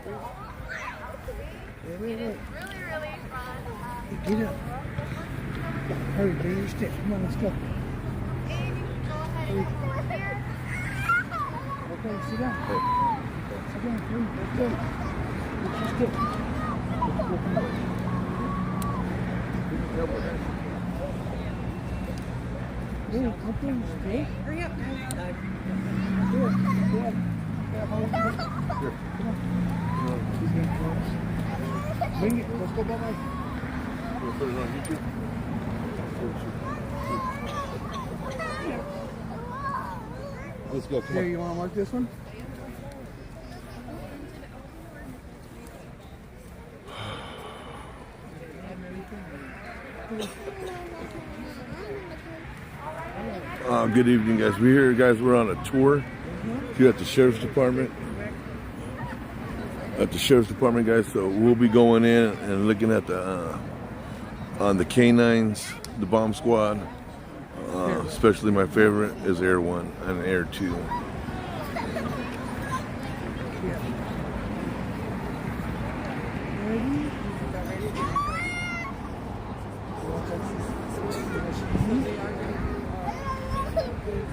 It is really, really fun. Get up. Hurry, bring your stick. Come on, let's go. And you can go ahead and come over here. Okay, sit down. Sit down, please. Let's go. Get your stick. Let's go. Come on. Hey, come on, stick. Hurry up, guys. Here, here. Here, hold it. Here, come on. She's getting close. Bring it. Let's go, bye-bye. We'll put it on YouTube. Let's go, come Here, on. you want to mark this one? Good evening, guys. We're here, guys. We're on a tour here at the Sheriff's Department. Guys. So we'll be going in and looking at the on the canines, the bomb squad. Especially my favorite is Air 1 and Air 2.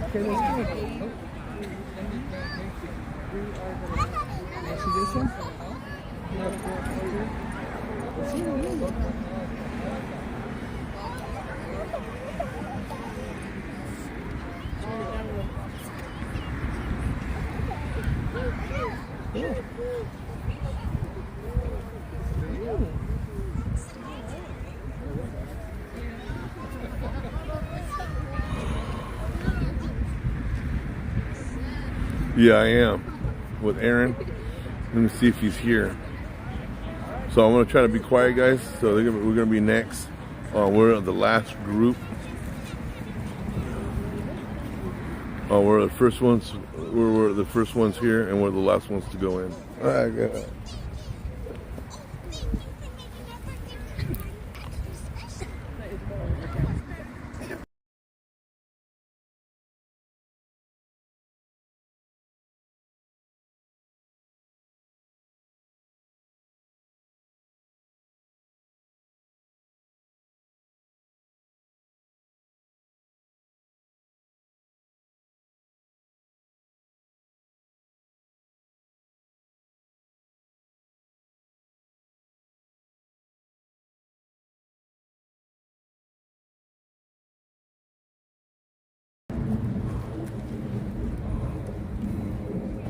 Okay, let's go. See this one? Yeah, I am with Aaron. Let me see if he's here. So I'm gonna try to be quiet, guys. So we're gonna be next. We're the last group. We're the first ones. We're the first ones here, and we're the last ones to go in. All right, good.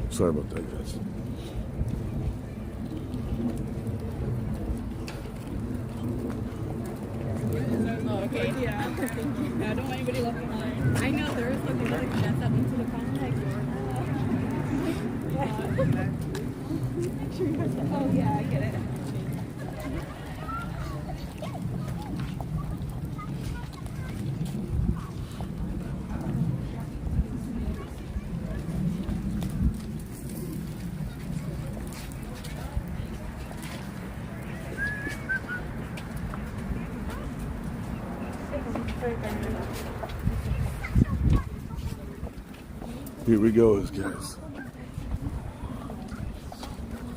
Sorry about that, guys. Okay, yeah. I don't want anybody left behind. I know there was something like that up into the contact door. Oh, yeah, I get it. Here we go, guys.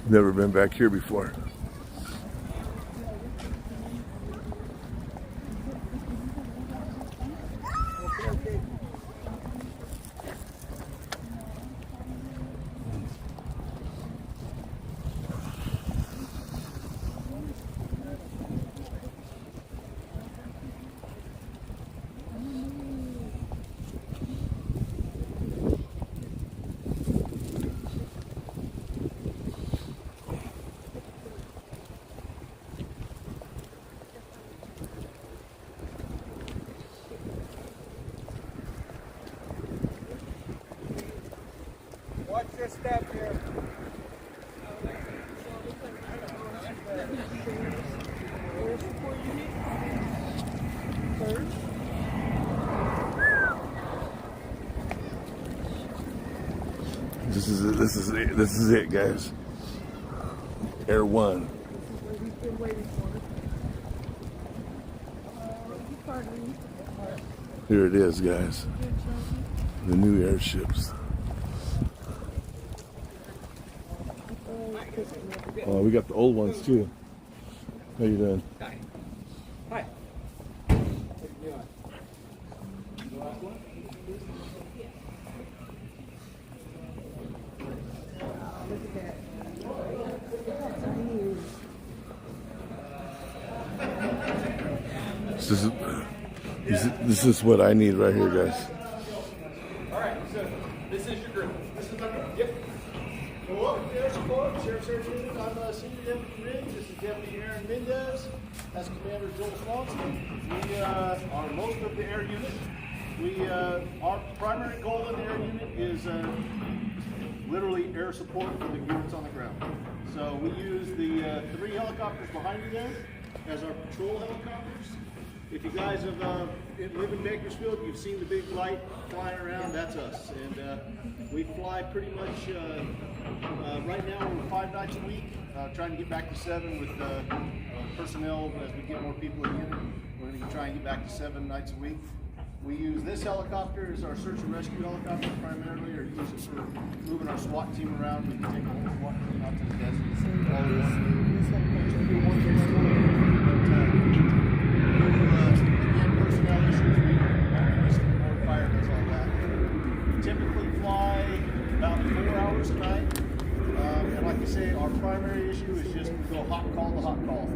Never been back here before. Watch your step here. This is it, guys. Air 1. Here it is, guys. The new airships. Oh, we got the old ones too. How you doing? Hi. This is what I need right here, guys. All right, so this is your group. This is my group. Yep. Go up, there's support. Sheriff's Area Unit. I'm Senior Deputy Riggs. This is Deputy Aaron Mendez. That's Commander Joel Swanson. We are most of the air unit. Our primary goal in the air unit is literally air support for the units on the ground. So we use the 3 helicopters behind you there as our patrol helicopters. If you guys have live in Bakersfield, you've seen the big light flying around, that's us. And we fly pretty much, right now we're 5 nights a week, trying to get back to 7 with personnel as we get more people in the unit. We're going to try and get back to 7 nights a week. We use this helicopter as our search and rescue helicopter primarily, or use it for moving our SWAT team around. We can take a whole SWAT team out to the desert. All in personnel issues, we fire does all that. We typically fly about 4 hours a night. And like I say, our primary issue is just we go hot call to hot call.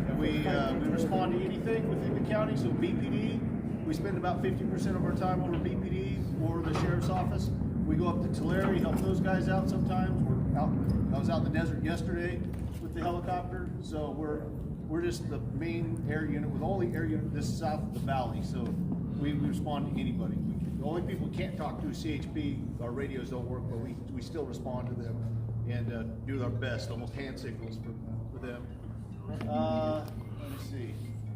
And we respond to anything within the county, so BPD. We spend about 50% of our time over BPD or the sheriff's office. We go up to Tulare, help those guys out sometimes. I was out in the desert yesterday with the helicopter, so we're just the main air unit with all the air unit this south of the valley. So we respond to anybody. The only people we can't talk to is CHP. Our radios don't work, but we still respond to them and do our best, almost hand signals for them. Let me see.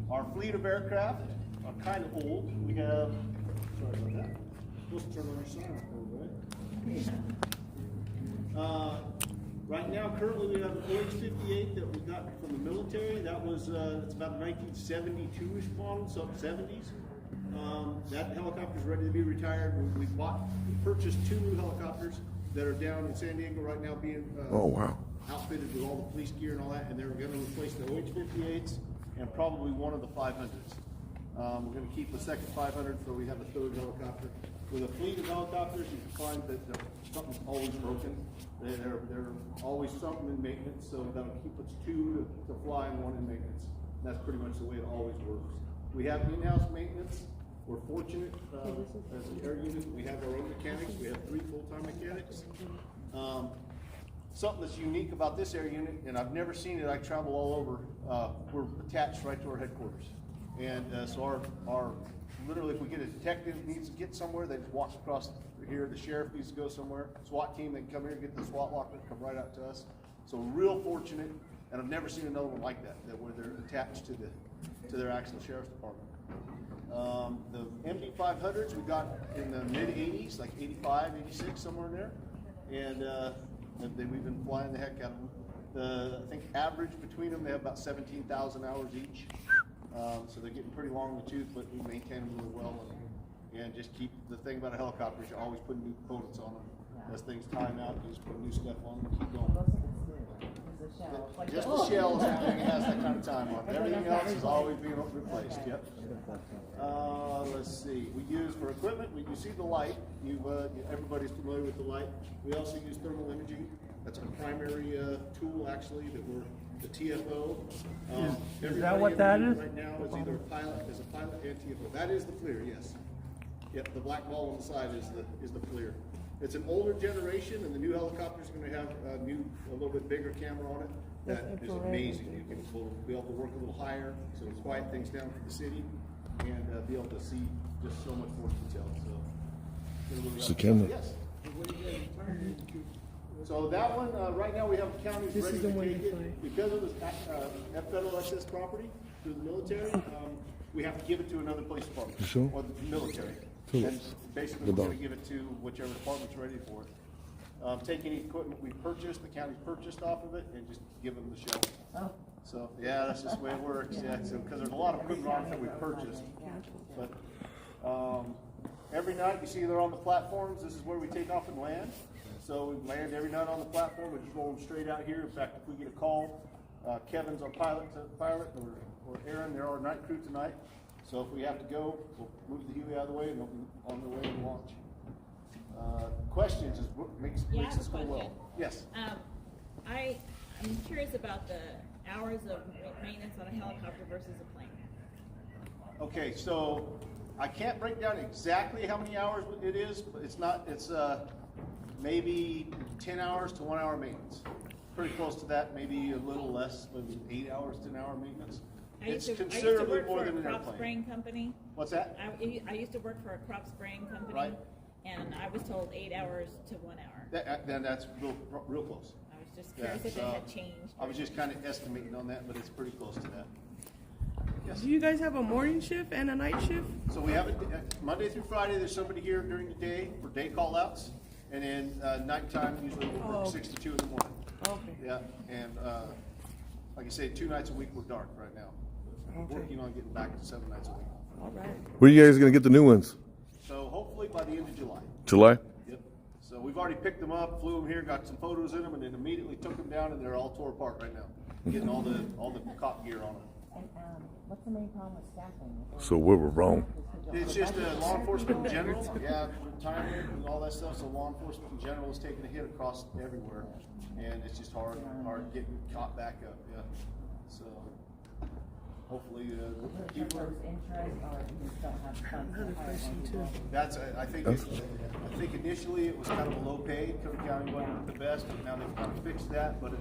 Our fleet of aircraft are kind of old. We have, sorry about that. Supposed to turn on our siren code, right? Right now, currently we have an OH-58 that we got from the military. That was, it's about a 1972-ish model, so 70s. That helicopter is ready to be retired. We purchased 2 new helicopters that are down in San Diego right now being outfitted with all the police gear and all that, and they're going to replace the OH-58s and probably one of the 500s. We're going to keep the second 500, so we have a 3rd helicopter. With a fleet of helicopters, you can find that something's always broken. They're always something in maintenance, so that'll keep us 2 to fly and 1 in maintenance. And that's pretty much the way it always works. We have in-house maintenance. We're fortunate as an air unit. We have our own mechanics. We have 3 full-time mechanics. Something that's unique about this air unit, and I've never seen it, I travel all over, we're attached right to our headquarters. And so our literally, if we get a detective needs to get somewhere, they just walk across here. The sheriff needs to go somewhere. SWAT team, they can come here, get the SWAT locker, come right out to us. So real fortunate, and I've never seen another one like that where they're attached to their actual sheriff's department. The MD-500s we got in the mid-80s, like 85, 86, somewhere in there, and we've been flying the heck out of them. I think average between them, they have about 17,000 hours each. So they're getting pretty long in the tooth, but we maintain them really well and just keep, the thing about a helicopter is you always put new components on them. As things time out, you just put new stuff on them and keep going. Just the shell is the thing that has that kind of time on it. Everything else is always being replaced, yep. Let's see, we use for equipment, you see the light. Everybody's familiar with the light. We also use thermal imaging. That's our primary tool, actually, that we're the TFO. Is that what that is? Right now is either a pilot and TFO. That is the FLIR, yes. Yep, the black ball on the side is the FLIR. It's an older generation, and the new helicopter is going to have a little bit bigger camera on it. That is amazing. You can be able to work a little higher, so quiet things down for the city, and be able to see just so much more detail. So, camera. Yes. So that one, right now we have counties ready to take it. Because it was federal access property through the military, we have to give it to another police department or the military. And basically we're going to give it to whichever department's ready for it. Take any equipment we purchased, the county's purchased off of it, and just give them the shell. Oh. So yeah, that's just the way it works. Yeah, so because there's a lot of equipment on it that we purchased. But every night you see they're on the platforms. This is where we take off and land. So we land every night on the platform. We just roll them straight out here. In fact, if we get a call, Kevin's our pilot, or Aaron, they're our night crew tonight. So if we have to go, we'll move the Huey out of the way and they'll be on their way to launch. Questions is what makes us go well. Yes. I'm curious about the hours of maintenance on a helicopter versus a plane. Okay, so I can't break down exactly how many hours it is, but it's maybe 10 hours to 1 hour maintenance. Pretty close to that, maybe a little less, maybe 8 hours to an hour maintenance. It's considerably more than an airplane. I used to work for a crop spraying company. What's that? I used to work for a crop spraying company, Right. and I was told 8 hours to 1 hour. Then that's real close. I was just curious if it had changed. I was just kind of estimating on that, but it's pretty close to that. Yes. Do you guys have a morning shift and a night shift? So we have it Monday through Friday. There's somebody here during the day for day call-outs, and then nighttime usually we'll work 6 to 2 in the morning. Okay. Yeah, and like I say, 2 nights a week we're dark right now. Okay. Working on getting back to 7 nights a week. All right. When are you guys gonna get the new ones? So hopefully by the end of July. July? Yep. So we've already picked them up, flew them here, got some photos in them, and then immediately took them down, and they're all tore apart right now. Getting all the cop gear on them. And what's the main problem with staffing? So we were wrong. It's just law enforcement in general, yeah, retirement and all that stuff. So law enforcement in general is taking a hit across everywhere, and it's just hard getting caught back up. Yeah. So hopefully, people. Interest, or you just don't have funds to hire more people? That's I think initially it was kind of a low pay. Cook County wasn't the best, but now they've kind of fixed that. But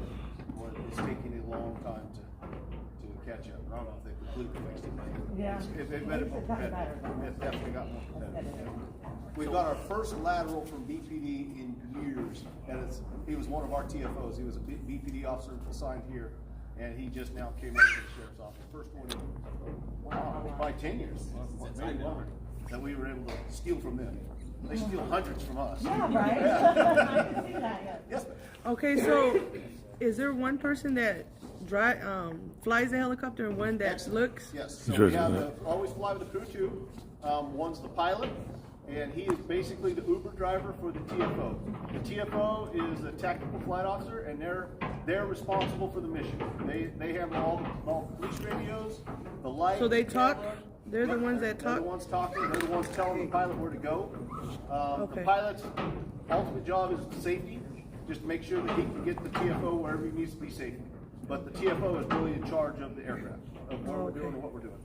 it's taking a long time to catch up. I don't know if they completely fixed it. Yeah. It's definitely got more competitive. We've got our first lateral from BPD in years, and he was one of our TFOs. He was a BPD officer assigned here, and he just now came over to the sheriff's office. First one in probably 10 years, maybe longer, that we were able to steal from them. They steal hundreds from us. Yeah, right. I can see that, yeah. Yes. Okay, so is there one person that flies the helicopter and one that Excellent. looks? Yes. So we have always fly with the crew too. One's the pilot, and he is basically the Uber driver for the TFO. The TFO is a tactical flight officer, and they're responsible for the mission. They have all the police radios, the light. So they the talk? camera. They're the ones that They're talk? the ones talking. They're the ones telling the pilot where to go. Okay. The pilot's ultimate job is safety. Just make sure that he can get the TFO wherever he needs to be safe. But the TFO is really in charge of the aircraft, of what we're doing and what we're doing.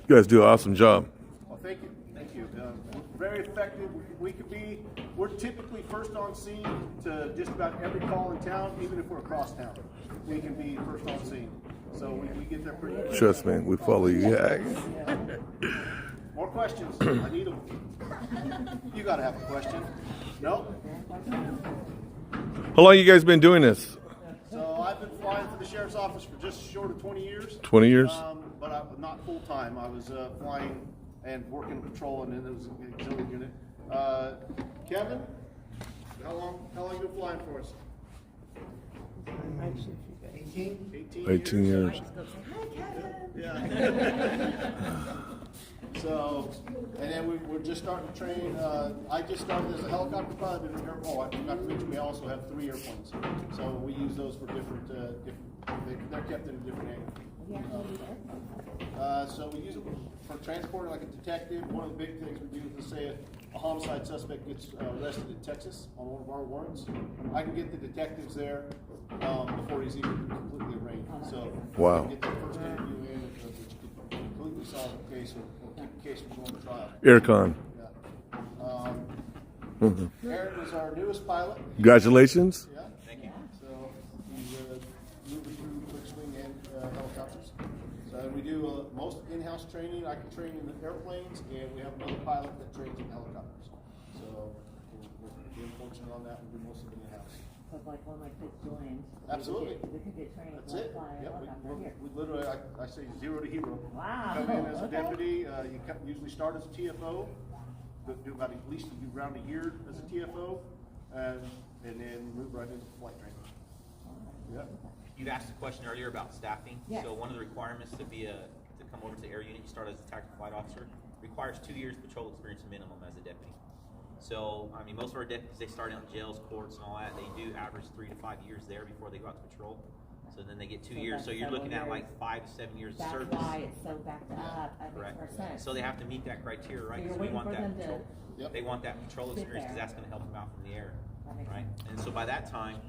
You guys do an awesome job. Well, thank you. Thank you. Very effective. We're typically first on scene to just about every call in town, even if we're across town. We can be first on scene. So we get there pretty quick. Trust me, we follow you guys. More questions? I need them. You got to have a question. No? How long you guys been doing this? So I've been flying for the sheriff's office for just short of 20 years. 20 years? But I'm not full time. I was flying and working patrol, and then there was an auxiliary unit. Kevin, how long you been flying for us? 18 years. Yeah. So, and then we're just starting to train. I just started as a helicopter pilot. I forgot to mention we also have 3 airplanes. So we use those for different they're kept in a different angle. So we use it for transporting like a detective. One of the big things we do is, say a homicide suspect gets arrested in Texas on one of our warrants. I can get the detectives there before he's even completely arraigned. So wow. I can get the first interview in, which could completely solve the case or keep the case from going to trial. Aircon. Yeah. Aaron is our newest pilot. Congratulations. Yeah. Thank you. So he's moving through quick swing and helicopters. So we do most in-house training. I can train in the airplanes, and we have another pilot that trains in helicopters. So we're being fortunate on that. We do most of it in-house. So like when my kids join, Absolutely. we could get training. That's it. Fly a Yeah, helicopter here. we literally, I say 0 to hero. Wow. Come in as a Okay. deputy. You usually start as a TFO. Do about at least around a year as a TFO, and then move right into flight training. Yeah. You asked a question earlier about staffing. Yes. So one of the requirements to come over to the air unit, you start as a tactical flight officer, requires 2 years patrol experience minimum as a deputy. So, I mean, most of our deputies, they start out in jails, courts, and all that. They do average 3 to 5 years there before they go out to patrol. So then they get 2 years. that's So you're looking at several like 5 to 7 years of That's service. why it's so backed up. That Correct. makes more sense. So they have to meet that criteria, right? So you're Because we waiting want for that them to patrol. Yep. They want that patrol sit experience because there. that's going to help them out from the air, That makes right? sense. And so by that time,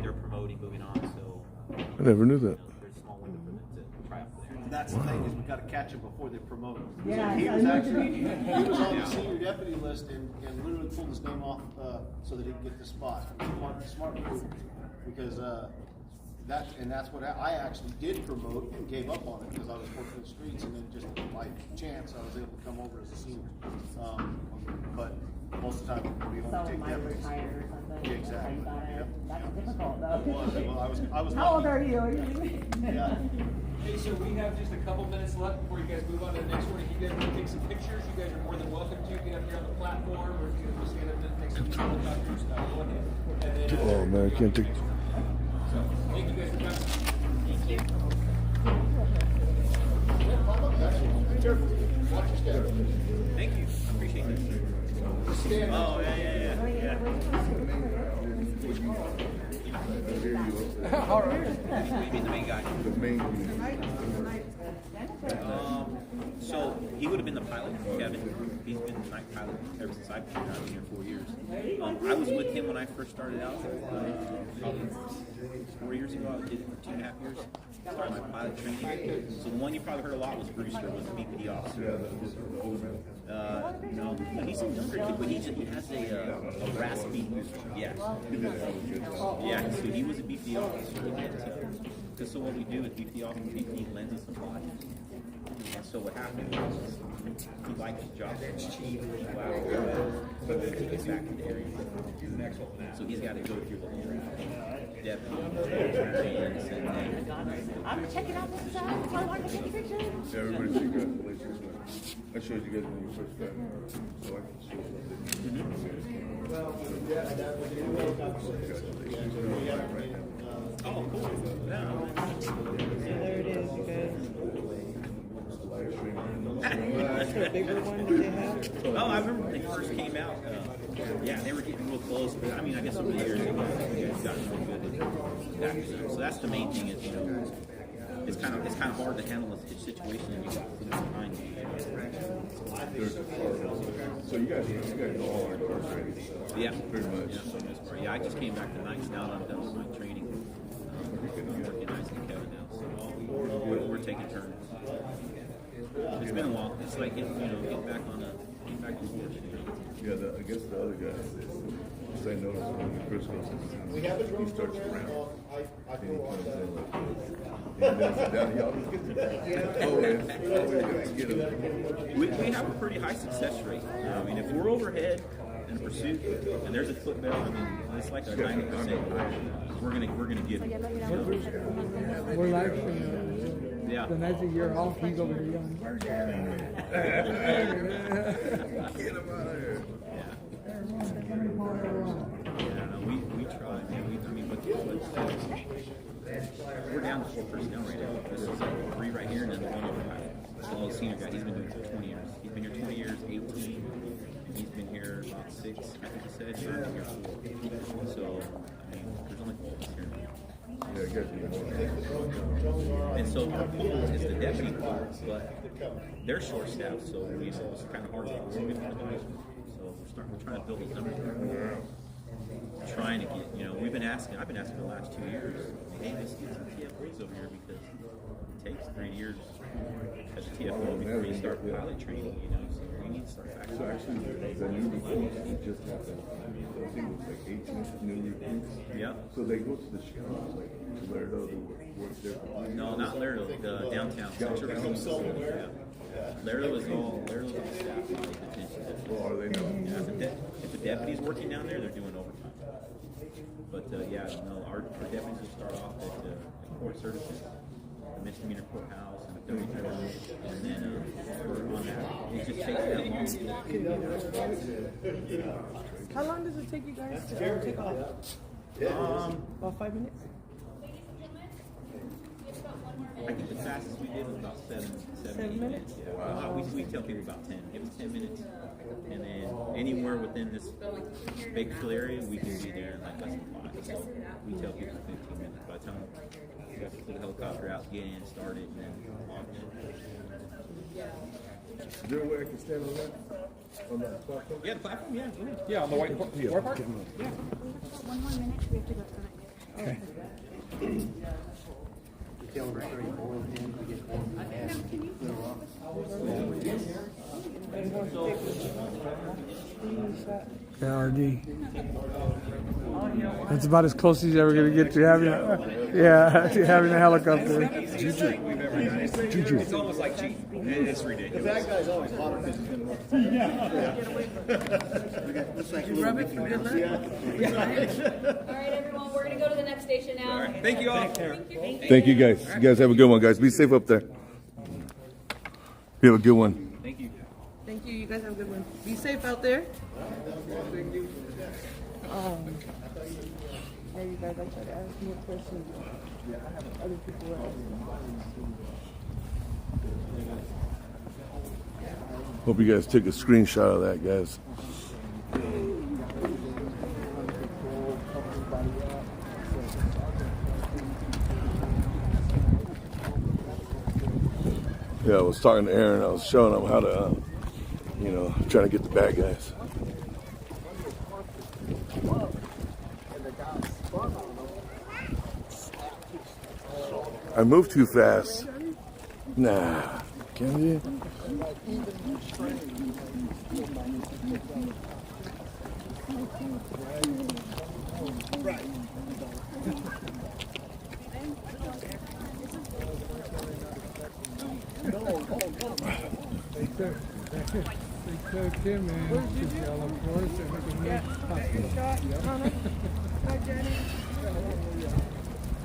they're promoting, moving on. So I never knew that. there's a small window for them to try out for there. And that's the thing, is we gotta catch them before they promote. Yeah, He I was know what actually, you mean. he was on the senior deputy list and literally pulled his name off, so that he could get the spot. Smart move, because, that's what I actually did promote and gave up on it, because I was working the streets, and then just by chance, I was able to come over as a senior. But most of the time, we So only take might deputies. retire or something. Yeah, exactly. Think about it. Yep. That's difficult though. It was, well, I was. How old lucky. are you? Yeah. Okay, so we have just a couple minutes left before you guys move on to the next one. If you guys want to take some pictures, you guys are more than welcome to. Get up here on the platform, or if you want to stand up and take some photographs, go ahead. And then, Oh man, I can't take. so, thank you guys for coming. Thank you. Thank you. I appreciate that. Oh, yeah. All right. You mean the main guy? The main. So he would have been the pilot, Kevin. He's been the night pilot ever since I've been here. I've been here 4 years. I was with him when I first started out, probably 4 years ago. I did it for 2.5 years. Started my pilot training. So the one you probably heard a lot was Brewster, was the BPD officer. No, he's a younger kid, but he has a raspy, yeah. Yeah, so he was a BPD officer. Because so what we do is BPD officers need lenses and watch. And so what happened was he liked his job. Wow. He gets back to the area. So he's got to go through the whole deputy. I'm checking out this stuff. So I want to take pictures. Yeah, everybody see congratulations, man. I showed you guys when you first got here, so I can show something. Oh, cool. Yeah. There it is, you guys. That's the bigger one that they have. Oh, I remember when they first came out. Yeah, they were getting real close, but I mean, I guess over the years, you guys gotten real good at that. So that's the main thing is, it's kind of hard to handle a situation and you got things behind you. So you guys all are incarcerated. Yeah, Pretty much. Yeah, for the most part. Yeah, I just came back tonight. Now that I'm done with my training, I'm working nice with Kevin now, so we're taking turns. It's been a while. It's like getting back on the horse. Yeah, I guess the other guy, because I noticed when Chris goes in, he starts around. And he comes in like this. And then sit down, y'all just get him. We have a pretty high success rate. I mean, if we're overhead in a pursuit and there's a foot bell, I mean, it's like a 90%. We're gonna get it. We're live streaming. Yeah. The nights that you're off, he's over here yelling. Get him out of here. Yeah, no, we try, man. We're down to 4 personnel right now. This is like 3 right here, and then the one over by the senior guy. He's been doing it for 20 years. He's been here 20 years, 18. And he's been here about 6, I think he said. So I've been here 4. So, I mean, there's only 4 of us here now. Yeah, I guess you And so our pool is the deputy pool, but they're short staffed, so it's kind of hard to work with them. So we're trying to build those numbers. Trying to get, I've been asking for the last 2 years, hey, let's get some TFOs over here because it takes 3 years as a TFO before you start pilot training, so we need to start back. So actually, the new recruits just happened. I think it was like 18 new recruits. Yeah. So they go to the shops, like Laredo, to work there. No, not Laredo, the downtown. Yeah. Laredo is all staff and take attention to. Well, are they not? Yeah, if the deputy's working down there, they're doing overtime. But our deputies will start off at the court services, the misdemeanor courthouse, and the deputy court, and then we're on that. It just takes that long. How long does it take you guys to take off? About 5 minutes? I think the fastest we did was about 7 7 minutes? Yeah. We tell people about 10. Give us 10 minutes. And then anywhere within this Bakersfield area, we can be there in like less than 5. So we tell people 15 minutes. By the time we have to put the helicopter out, get in, start it, and then launch. Is there a way I can stand on that? On that platform? Yeah, the platform, yeah. Go ahead. Yeah, on the white part? Yeah. White part? One more minute, we have to go tonight. RD. That's about as close as you're ever gonna get to having, to having a helicopter. It's almost like cheating. It's ridiculous. That guy's always hotter than him. Rub it for good luck. All right, everyone, we're gonna go to the next station now. All right. Thank you all. Thank you guys. You guys have a good one, guys. Be safe up there. You have a good one. Thank you. Thank you. You guys have a good one. Be safe out there. Hey, you guys, I tried to ask more questions. I have other people asking. Hope you guys took a screenshot of that, guys. Yeah, I was talking to Aaron. I was showing him how to, trying to get the bad guys. I move too fast. Nah, can you? They took him in to yellow force and we can make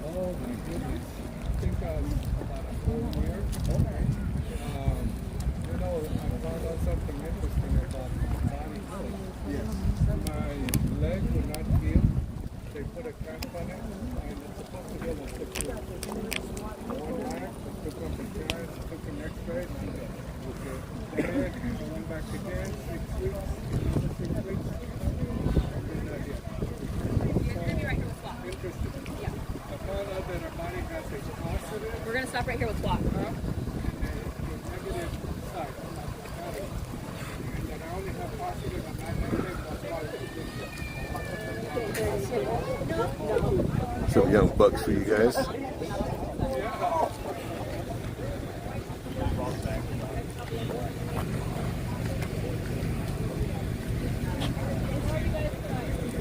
Oh my goodness. I think about a whole year. I found out something interesting about body. My leg would not heal. They put a cast on it and it's supposed to heal in 6 weeks. One back, took him to Paris, took an x-ray, and went back again, 6 weeks, 6 weeks. Interesting. Yeah. I found out that our body has a positive We're gonna stop right here with SWAT. and a negative side. And that I only have positive and not negative, that's positive. Some young bucks for you guys. Good,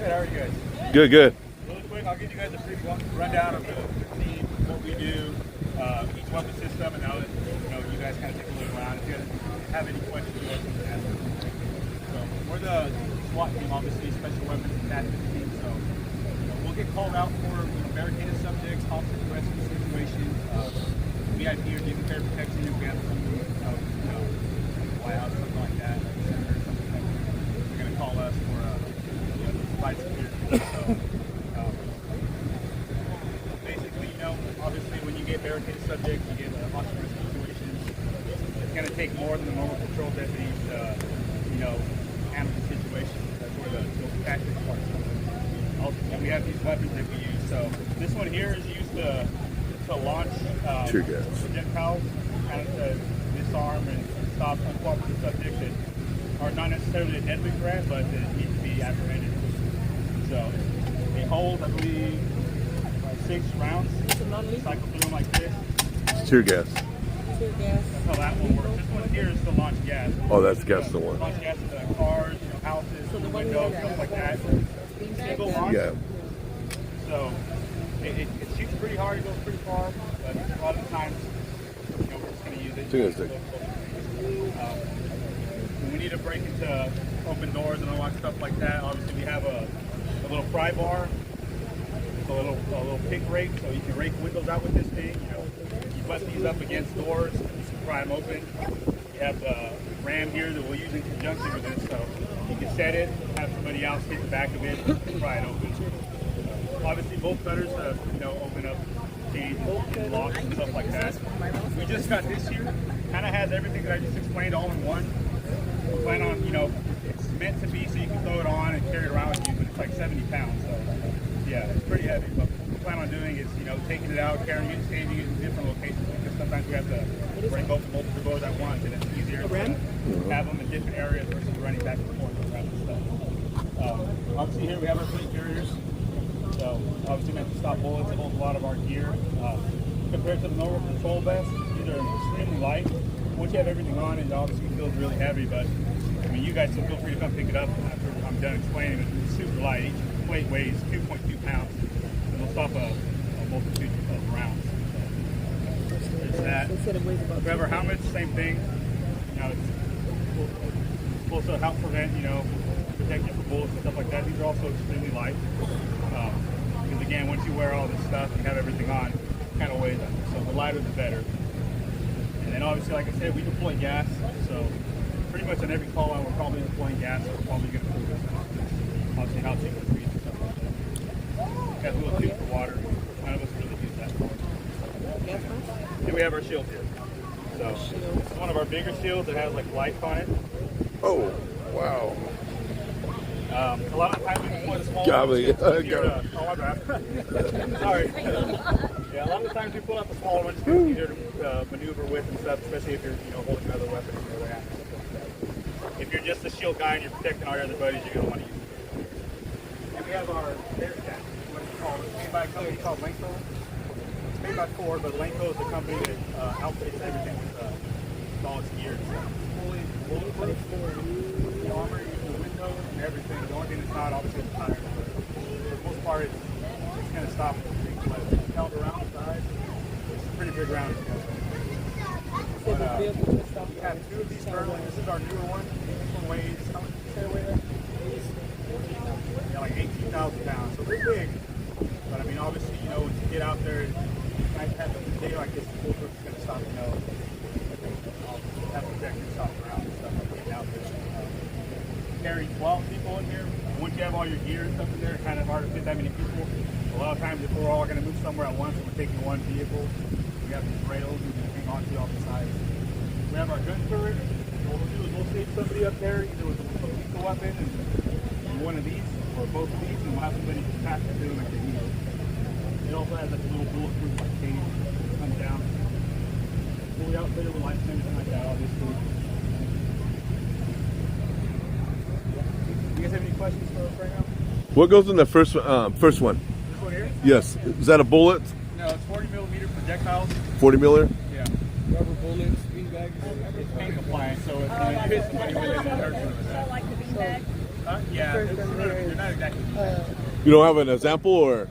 how are you guys? Good, good. Really quick, I'll give you guys a brief rundown of the team, what we do, each weapon system, and now that you guys kind of take a look around. If you guys have any questions, you guys can ask them. So we're the SWAT team, obviously, Special Weapons and Tactics team. So we'll get called out for barricaded subjects, hostage rescue situations, VIP or dignitary protection if we have something, White House, something like that, Senator, something like that. They're going to call us for provide security. So, basically, obviously when you get barricaded subjects, you get hostage rescue situations. It's going to take more than the normal patrol deputies to, handle the situation. That's where the tactics part comes in. Also, we have these weapons that we use. So this one here is used to launch projectiles, kind of to disarm and stop uncooperative subjects that are not necessarily a deadly threat, but that need to be apprehended. So they hold, I believe, 6 rounds. Cycle through them like this. It's tear gas. Gas. That's how that one works. This one here is to launch gas. Oh, that's gas the one. Launch gas into cars, houses, windows, stuff like that. Single launch. Yeah. So it shoots pretty hard, it goes pretty far, but a lot of the times, we're just going to use it. When we need to break into open doors and unlock stuff like that, obviously we have a little pry bar, a little pick rake, so you can rake windows out with this thing. You butt these up against doors, you can pry them open. You have the ram here that we'll use in conjunction with this, so you can set it, have somebody else hit the back of it, and pry it open. Obviously, bolt cutters, open up chains and locks and stuff like that. We just got this here. Kind of has everything that I just explained all in one. plan on, it's meant to be so you can throw it on and carry it around with you, but it's like 70 pounds. So yeah, it's pretty heavy. But what we plan on doing is, taking it out, carrying it, saving it in different locations, because sometimes we have to break open multiple doors at once, and it's easier to have them in different areas versus running back and forth around and stuff. Obviously here we have our plate carriers. So obviously meant to stop bullets. It holds a lot of our gear. Compared to the normal patrol vest, these are extremely light. Once you have everything on, it obviously feels really heavy, but I mean, you guys can feel free to come pick it up after I'm done explaining it. It's super light. Each plate weighs 2.2 pounds. And it'll stop a multitude of rounds. So there's that. We have our helmets, same thing. It's supposed to help prevent, protect you from bullets and stuff like that. These are also extremely light. Because again, once you wear all this stuff and have everything on, it kind of weighs them. So the lighter the better. And then obviously, like I said, we deploy gas. So pretty much on every call out, we're probably deploying gas. So we're probably going to move this. Obviously, how cheap the trees and stuff like that. Got a little tube for water. None of us really use that for. And we have our shield here. So it's one of our bigger shields that has like lights on it. Oh, wow. A lot of times we deploy the small Got ones. me. It's easier to, oh, my bad. Sorry. Yeah, a lot of the times we pull out the smaller ones because it's easier to maneuver with and stuff, especially if you're holding another weapon in your other hand. If you're just a shield guy and you're protecting all your other buddies, you're going to want to use it. And we have our air stack, what it's called. It's made by a company called Lenco. It's made by Ford, but Lenco is the company that outfits everything with all its gear and stuff. Fully bulletproof. The armor, the windows, and everything. The only thing that's not, obviously, is the tires. But for the most part, it's going to stop things like held around the sides. It's a pretty big round. But, we have two of these currently. This is our newer one. This one weighs, how much did you say it weighed? Yeah, like 18,000 pounds. So they're big. But I mean, obviously, once you get out there, it's nice to have a day like this. The bulletproof is going to stop, have protection, stop around and stuff like getting out there. Carry 12 people in here. Once you have all your gear and stuff in there, it's kind of hard to fit that many people. A lot of times, if we're all going to move somewhere at once and we're taking one vehicle, we have these rails we can hang on to off the sides. We have our gun turret. What we'll do is we'll save somebody up there either with a lethal weapon and one of these or both of these, and we'll have somebody pass it to them if they need it. It also has like a little bulletproof like cage that comes down. Fully outfitted with lights and everything like that, obviously. You guys have any questions for us right now? What goes in the first one? This one here? Yes. Is that a bullet? No, it's 40 millimeter projectiles. 40 miller? Yeah. Rubber bullets, beanbags. It's paint compliant, so if you hit somebody with it, it hurts them. Like the beanbag? Yeah, they're not exactly. You don't have an example, or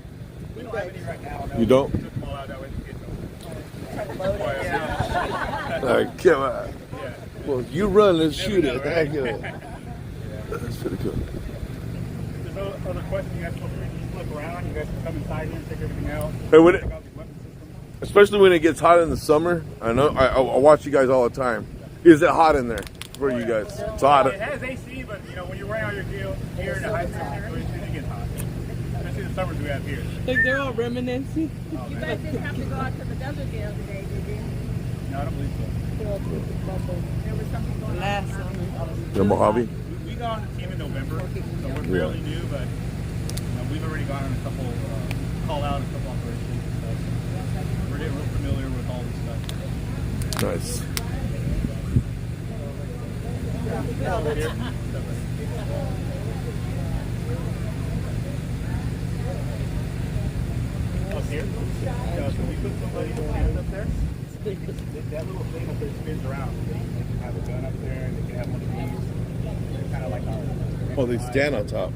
We don't have any right now. No. you don't? We took them all out that way to get them. Come on. Yeah. Well, you run, let's shoot it. know, right? That's pretty cool. If there's no other questions, you guys feel free to just look around. You guys can come inside here and check everything out. Hey, when it- Check out the weapon system. Especially when it gets hot in the summer. I know. I watch you guys all the time. Is it hot in there for you guys? It's hot. It has AC, but when you're wearing all your gear in a high school situation, it gets hot. Especially the summers we have here. Like they're all reminiscing. You guys didn't have to go out to the desert the other day, did you? No, I don't believe so. There was something going on. Last summer. The Mojave. We got on the team in November, so we're fairly new, but we've already gone on a couple call out, a couple operations. So we're getting real familiar with all this stuff. Nice. Over here. Up here. So we put somebody's hand up there. That little thing up there spins around. They can have a gun up there, and they can have one of these. They're kind of like our. Oh, they stand on top.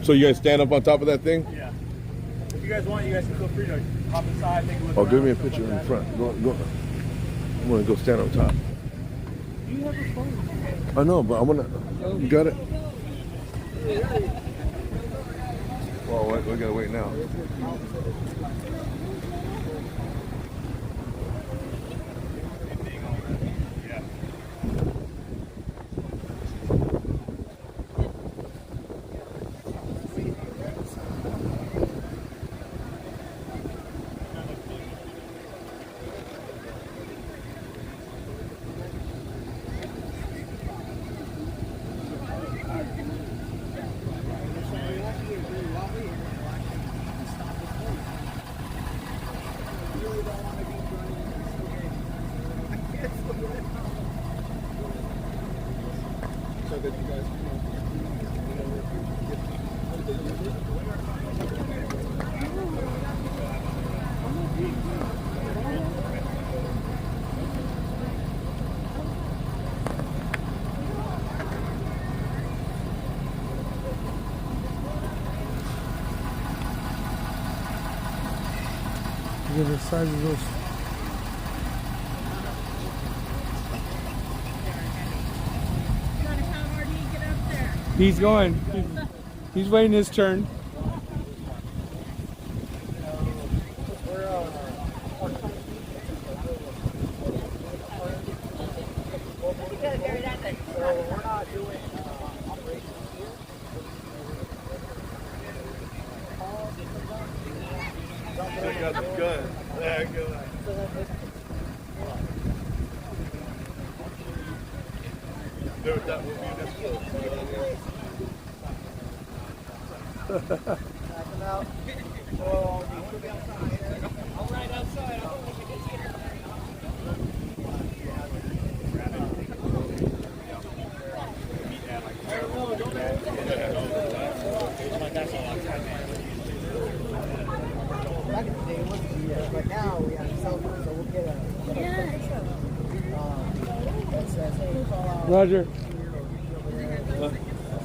So you guys stand up on top of that thing? Yeah. If you guys want, you guys can feel free to hop inside, take a look. Oh, give me a around, picture in stuff the like front. Go. I'm gonna go stand on top. You have a phone. I know, but I'm gonna. You got it? Well, we gotta wait now. Yeah. Look at the size of those. How hard do you get up there? He's going. He's waiting his turn. But now we have cell phones, so we'll get a. Roger.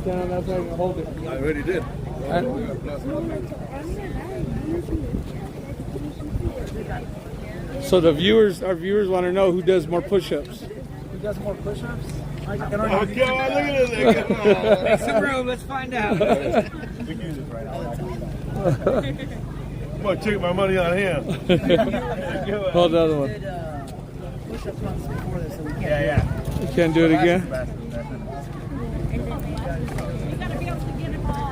Stand on that side and hold it. I already did. So our viewers want to know who does more push-ups. Who does more push-ups? Oh, come on, look at this. Make some room, let's find out. We do this right now. I'm going to take my money on him. Hold the other one. Push-ups once before this, so we can't. Yeah. You can't do it again? You gotta be able to get it all.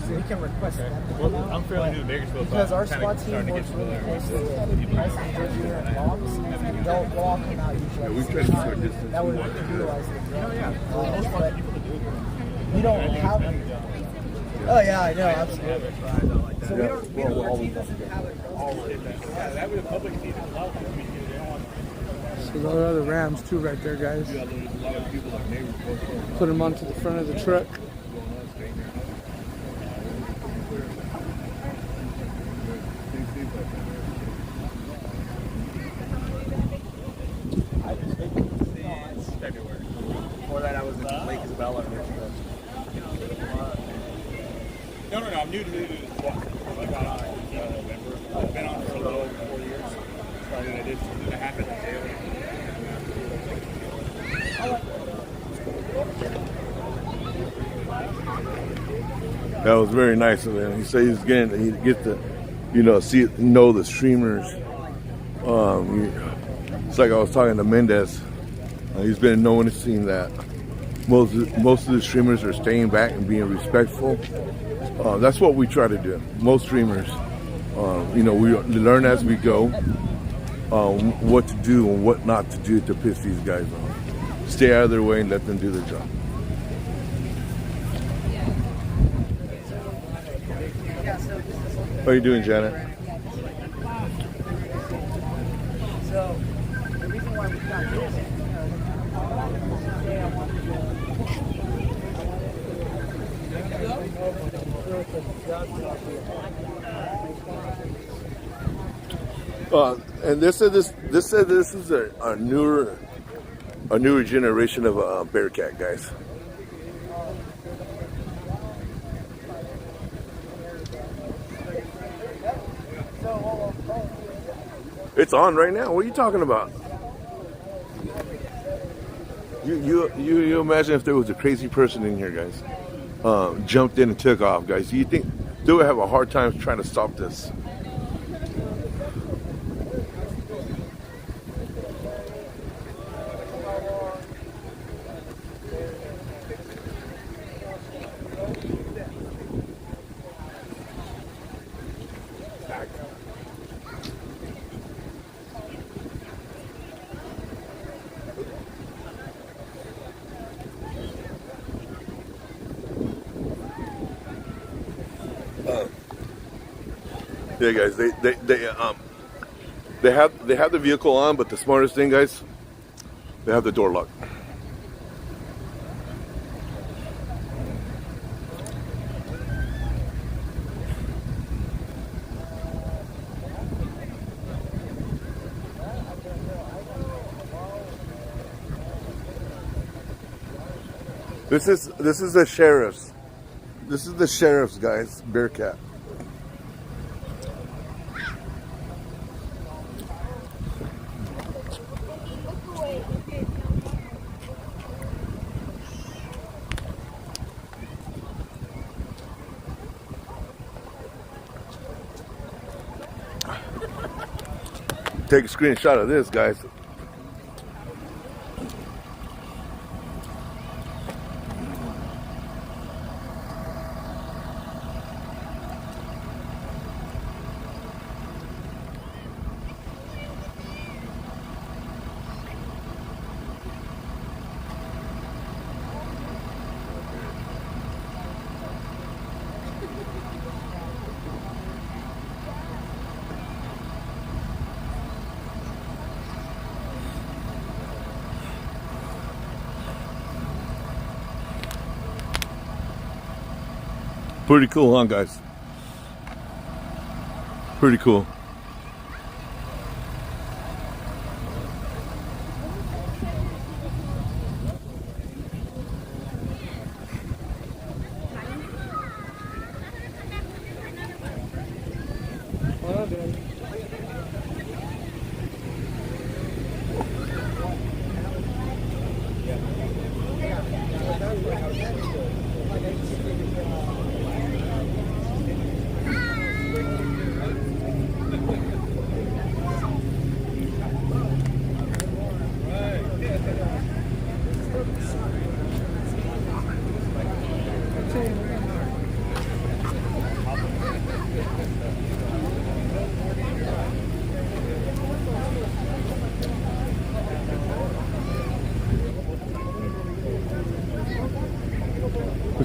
We can request that. Well, I'm fairly new to Bakersfield. Because our SWAT team works really closely with the president here at Bob's. They'll all come out usually. We've tried to keep our distance. That way we can utilize the but we don't have any. Oh yeah, I know, absolutely. So we don't, our team doesn't have it. Yeah, that would a public need to allow them. I mean, they don't want So those are the Rams too right there, guys. a lot of people like neighbors. Put them onto the front of the truck. February. Before that, I was in Lake Isabella. No, I'm new to the SWAT. I got on November. I've been on for a little over 4 years. Started I did 2.5 at the jail. That was very nice of him. He said he get to, know the streamers. It's like I was talking to Mendez. He's been noticing that most of the streamers are staying back and being respectful. That's what we try to do. Most streamers, we learn as we go what to do and what not to do to piss these guys off. Stay out of their way and let them do their job. How are you doing, Janet? So the reason why we got this is and this is a newer generation of Bearcat guys. It's on right now. What are you talking about? You imagine if there was a crazy person in here, guys, jumped in and took off, guys. You think they would have a hard time trying to stop this? Yeah, guys, they have the vehicle on, but the smartest thing, guys, they have the door locked. This is the sheriff's. This is the sheriff's, guys. Bearcat. Take a screenshot of this, guys. Pretty cool, huh, guys? Pretty cool.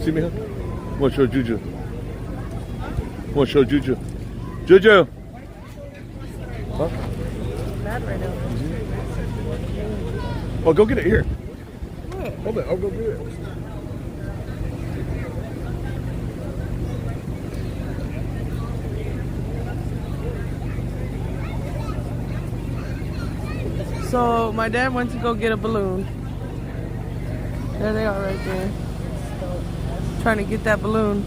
See me, huh? Want to show Juju? Want to show Juju? Juju! Huh? Mad right now. Oh, go get it here. Hold it, I'll go get it. So my dad went to go get a balloon. There they are right there. Trying to get that balloon.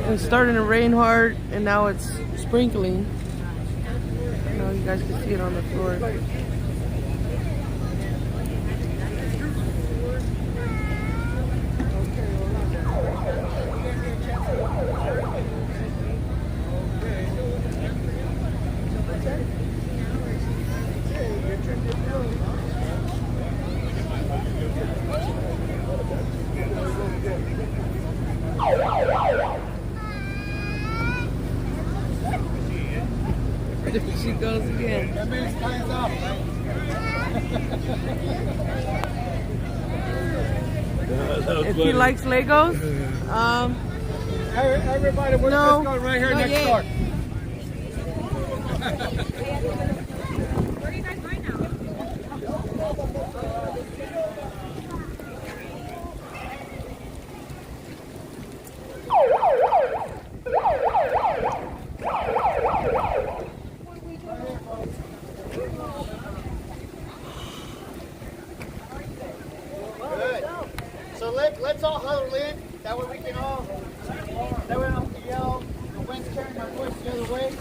It's starting to rain hard and now it's sprinkling. Now you guys can see it on the floor. There she goes again. That means time's up. If he likes Legos, Everybody, we're No, just going right here not next yet. door. Where are you guys going now? Good. So let's all huddle in. That way we can all, that way I don't have to yell. The wind's carrying my voice the other way.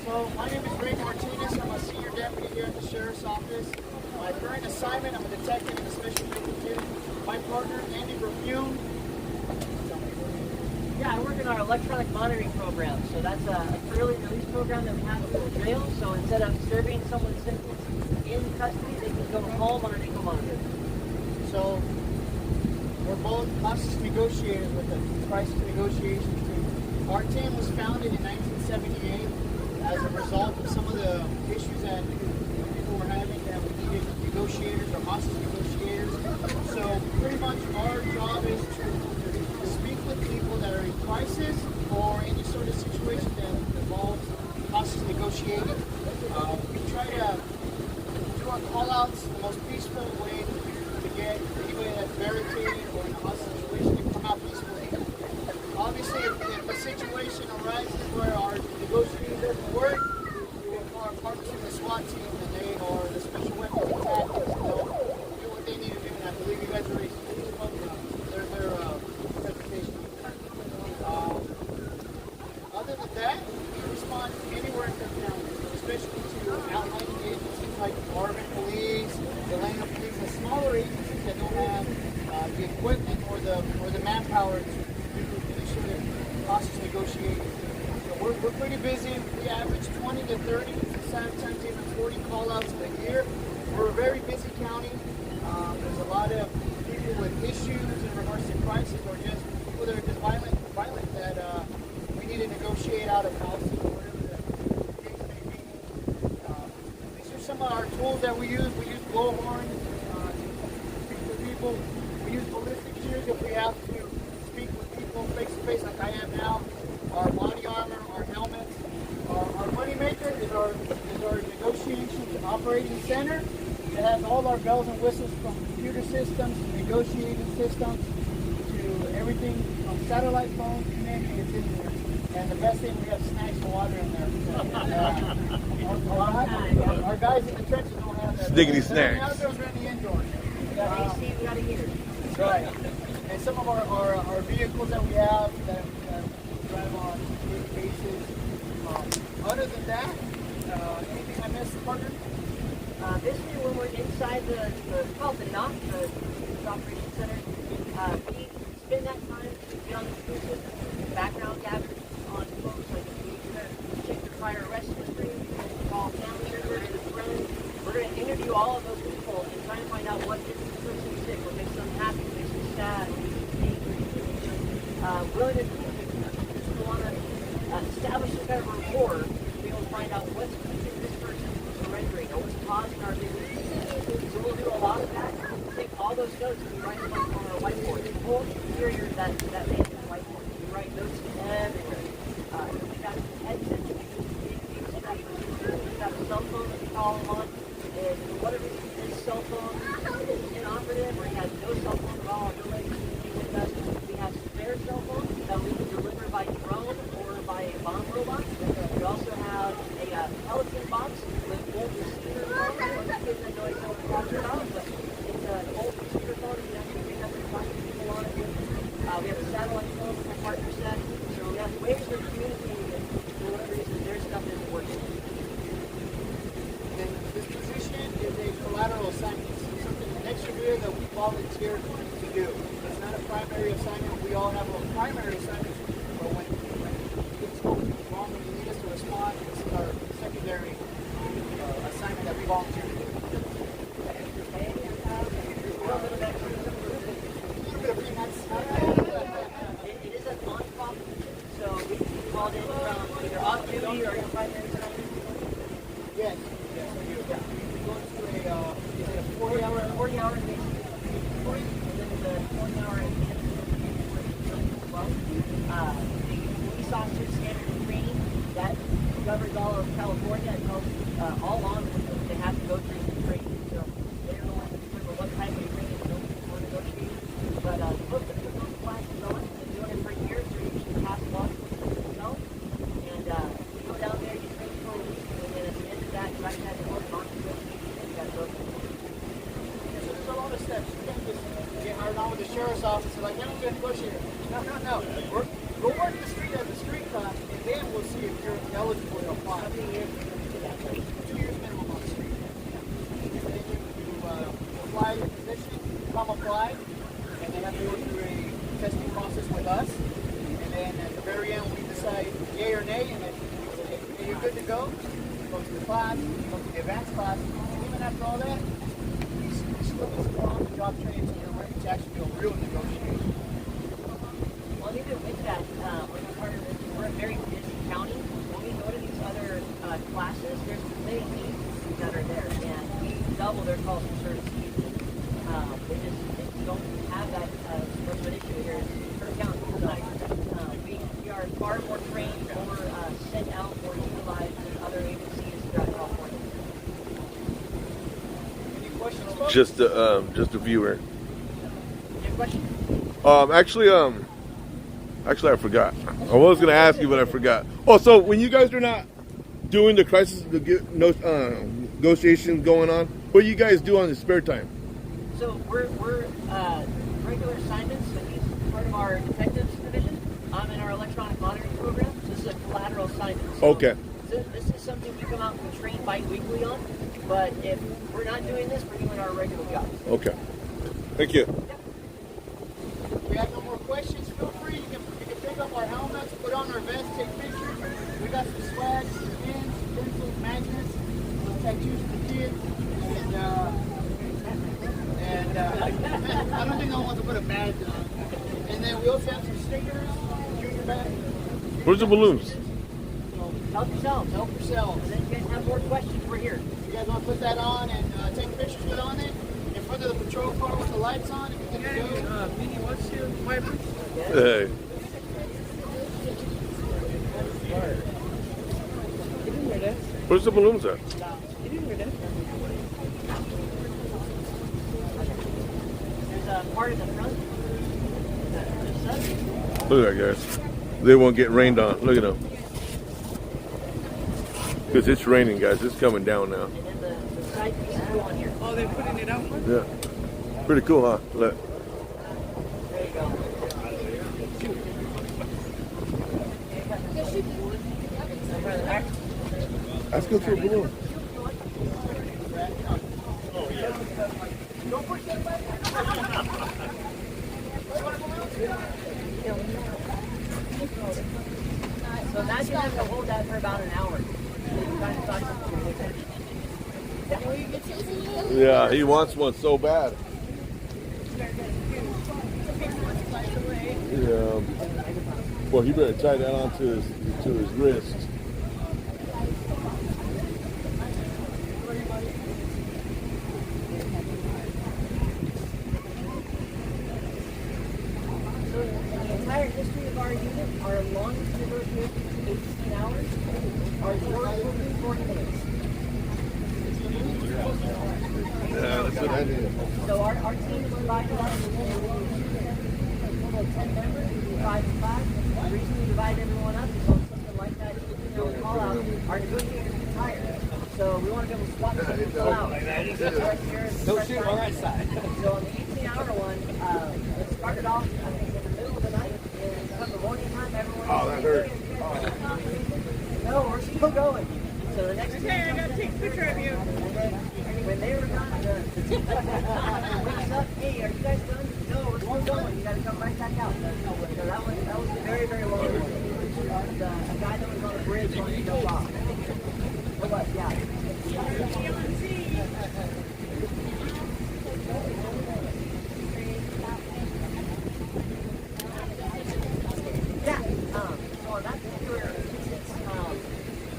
So my name is Ray Martinez. I'm a senior deputy here at the Sheriff's Office. My current assignment, I'm a detective in the Special Victims Unit. My partner, Andy Perfume. Yeah, I work in our electronic monitoring program. So that's a early release program that we have for the jail. So instead of serving someone's sentence in custody, they can go home on an ankle monitor. So we're both hostage negotiators with the crisis negotiations team. Our team was founded in 1978 as a result of some of the issues that people were having, that we needed negotiators or hostage negotiators. So pretty much our job is to speak with people that are in crisis or any sort of situation that involves hostage negotiating. We try to do our call-outs the most peaceful way to get anybody that's barricaded or in a hostage situation to come out peacefully. Obviously, if a situation arises where our the equipment or the manpower to do any sort of hostage negotiating. So we're pretty busy. We average 20 to 30, sometimes even 40 call-outs a year. We're a very busy county. There's a lot of people with issues in regards to crisis, or just people that are just violent that we need to negotiate out of houses or whatever the case may be. These are some of our tools that we use. We use blowhorns to speak with people. We use ballistic shears if we have to speak with people face to face, like I am now. Our body armor, our helmets. Our moneymaker is our negotiations and operating center. It has all our bells and whistles, from computer systems, negotiating systems, to everything from satellite phones, you name it, it's in there. And the best thing, we have snacks and water in there. Our guys in the trenches don't have that. Sniggity snacks. Outdoors, we're in the indoors. We got AC, we got a heater. That's right. And some of our vehicles that we have that we drive on a daily basis. Other than that, anything I missed, partner? Basically, when we're inside the NOC, the operations center, we spend that time to get on the computer system, background gather on folks, like if we check their prior arrest history, call family members, friends. We're going to interview all of those people and try to find out what makes this person sick, what makes them happy, what makes them sad, what makes them angry. Really good communication. We want to establish some kind of rapport to be able to find out what's keeping this person surrendering, or what's causing our big issues. So we'll do a lot of that. We'll take all those notes and we write them up on our whiteboard. The whole interior of that man's whiteboard. We write notes everywhere. We got headsets that we use to communicate. We got a cell phone that we call them on. And for whatever reason, this cell phone is inoperative, or he has no cell phone at all, no way to communicate with us. We have spare cell phones that we can deliver by drone or by a bomb robot. We also have a Pelican box with old receiver phone. Most kids that know what I'm talking about, but it's an old receiver phone. You can actually pick up and talk to people on it. We have a satellite phone with our partner set. So we have ways of communicating, and for whatever reason, their stuff isn't working. And this position is a collateral assignment. It's something extra here that we volunteer to do. It's not a primary assignment. We all have a primary assignment, but when things go wrong and you need us to respond, this is our secondary assignment that we volunteer to do. It is an on-call, so we can be called in from either off duty or in primary assignment. Yes, we do. We go to a 40-hour basic, and then the 20-hour as well. The police officer standard training, that covers all of California. It tells all law enforcement they have to go through some training. So they're the ones that determine what type of training we're negotiating. But most of the classes on, been doing it for years. They're usually passed off themselves. And you go down there, you train for a week, and then at the end of that, you actually have to work on negotiations, and you got to go through. So there's a lot of steps. You can't just get hired on with the sheriff's office and like, I'm going to negotiate. No. Go work the street as a street cop, and then we'll see if you're eligible to apply. How many years? 2 years minimum on the street. And then you apply your position, come apply, and then have to go through a testing process with us. And then at the very end, we decide yay or nay, and then hey, you're good to go. You go to the class, you go to the advanced class, and even after all that, we still get some on-the-job training so you're ready to actually do a real negotiation. Well, even with that, we're a very busy county. When we go to these other classes, there's many agencies that are there, and we double their calls for certain seasons. They just don't have that much of an issue here in Kern County. So we are far more trained, more sent out, more utilized than other agencies throughout California. Any questions, folks? Just a viewer. Any questions? Actually, I forgot. I was going to ask you, but I forgot. Oh, so when you guys are not doing the crisis negotiations going on, what do you guys do on the spare time? So we're regular assignments. So he's part of our detectives division. I'm in our electronic monitoring program. So this is a collateral assignment. So Okay. This is something we come out and train bi-weekly on. But if we're not doing this, we're doing our regular jobs. Okay. Thank you. Yep. we have no more questions, feel free. You can pick up our helmets, put on our vests, take pictures. We got some swag, some pins, pencils, magnets, some tattoos for kids, and I don't think no one wants to put a badge on. And then we also have some stickers, junior badge. Where's the balloons? So help yourselves, help yourselves. And then you guys have more questions, we're here. You guys want to put that on and take pictures with on it? In front of the patrol car with the lights on, if you can go. Minnie, what's your wipers? Hey. You didn't hear that. Where's the balloons at? You didn't hear that. There's a part in the front. Look at that, guys. They won't get rained on. Look at them. Because it's raining, guys. It's coming down now. And then the side piece is on here. Oh, they're putting it out? Yeah. Pretty cool, huh? Look. There you go. Let's go for a balloon. So imagine having to hold that for about an hour. Yeah, he wants one so bad. Yeah. Well, he better tie that onto his wrist. So the entire history of our unit, our longest negotiation is 18 hours. Our shortest will be 40 minutes. Yeah, that's what I did. So our team is divided up into a total of 10 members. We do 5 and 5. The reason we divide everyone up is on something like that. You know, we call out, our negotiators get tired. So we want to be able to swap people out. Don't shoot on right side. So on the 18-hour one, it started off, I think, in the middle of the night. And come the morning time, everyone. Oh, that hurt. No, we're still going. So the next Okay, I gotta take a picture of you. and then when they were done, the team wakes up, hey, are you guys done? No, we're still going. You gotta come right back out. So that was a very, very long one. A guy that was on the bridge wanted to jump off. But what, yeah. Yeah, so on that particular instance,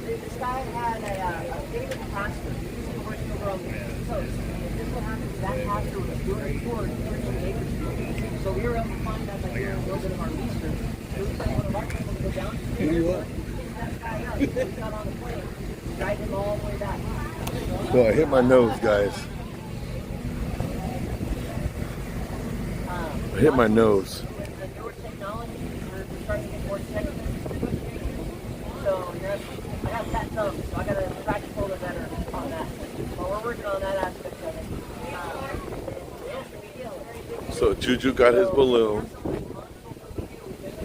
this guy had a favorite pastor. He was working over on the coast. And this what happens, that pastor was doing a tour during the Baker Street. So we were able to find that by doing a little bit of our research. So we sent one of our people to go down to the airport, pick that guy up. So we got on the plane, drive him all the way back. So I hit my nose, guys. I hit my nose. The newer technology, we're starting to get more technical. So I got fat thumbs, so I got to practice a little bit better on that. But we're working on that aspect of it. So Juju got his balloon. We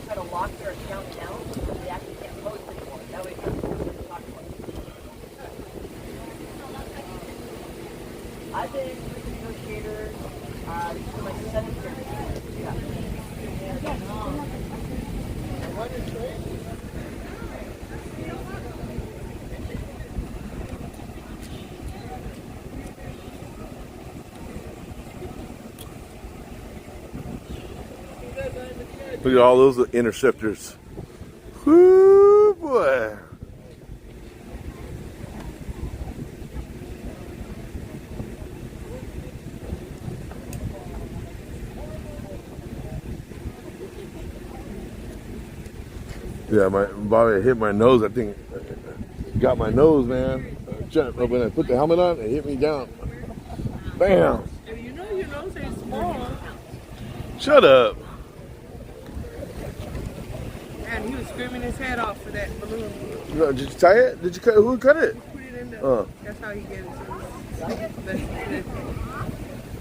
try to lock their account down so they actually can't post anymore. That way we can talk about it. I've been with the negotiators, this is my 7th year. Yeah. Look at all those interceptors. Whoo, boy. Yeah, Bobby hit my nose. I think got my nose, man. When I put the helmet on, it hit me down. Bam. You know your nose ain't small. Shut up. And he was screaming his head off for that balloon. No, did you tie it? Did you cut? Who cut it? Put it in the. That's how he gets it.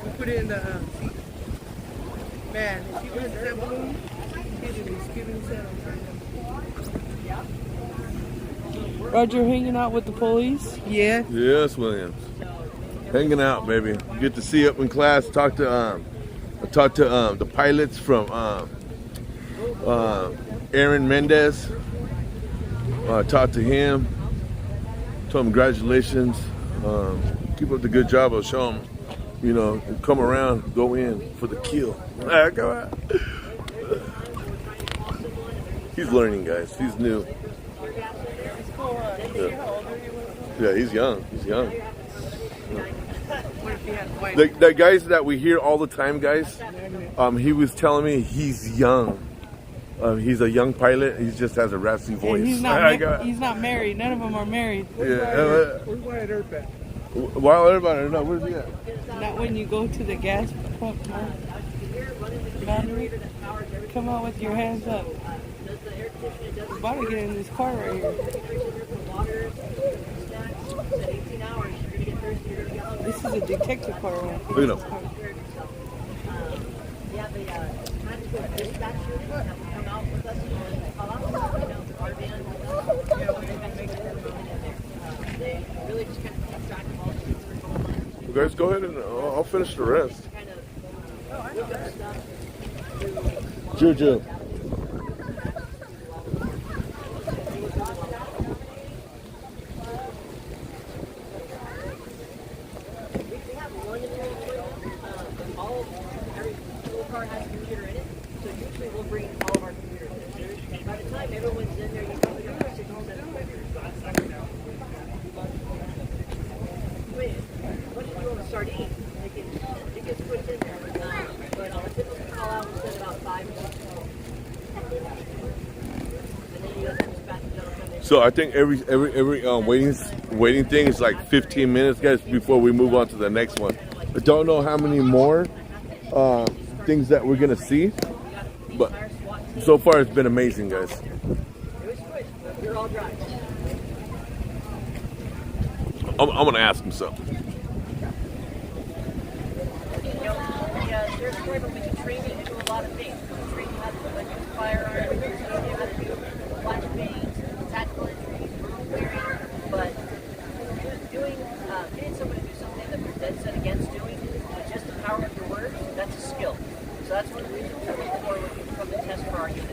We put it in the seat. Man, if he was that balloon, he's giving his head off right now. Roger hanging out with the police? Yeah. Yes, Williams. Hanging out, baby. Get to see up in class. Talk to I talked to the pilots from Aaron Mendez. Talked to him. Told him congratulations. Keep up the good job. I'll show him, you know, come around, go in for the kill. Come on. He's learning, guys. He's new. Yeah, he's young. He's young. The guys that we hear all the time, guys, he was telling me he's young. He's a young pilot. He just has a raspy voice. And he's not married. None of them are married. Yeah. Where's Wyatt Earp at? Wild Earp, no, where's he at? Not when you go to the gas pump. Boundary. Come out with your hands up. I'm about to get in this car right here. This is a detective car. Look at him. You guys go ahead and I'll finish the rest. Juju. Every car has a computer in it, so usually we'll bring all of our computers in. By the time everyone's in there, you probably got 6 or 7 computers. Wait, once you do on a sardine, it gets put in there. But on a typical call out, we send about 5 or 6. And then you have to dispatch it down. So I think every waiting thing is like 15 minutes, guys, before we move on to the next one. I don't know how many more things that we're gonna see, but so far it's been amazing, guys. I'm gonna ask him something. There's point when we can train you to do a lot of things. We can train you how to use firearms, we can train you how to do flashbangs, tactical entries, room clearing, but getting someone to do something that we're dead set against doing with just the power of your words, that's a skill. So that's one of the reasons we're looking for when we come to test for our unit.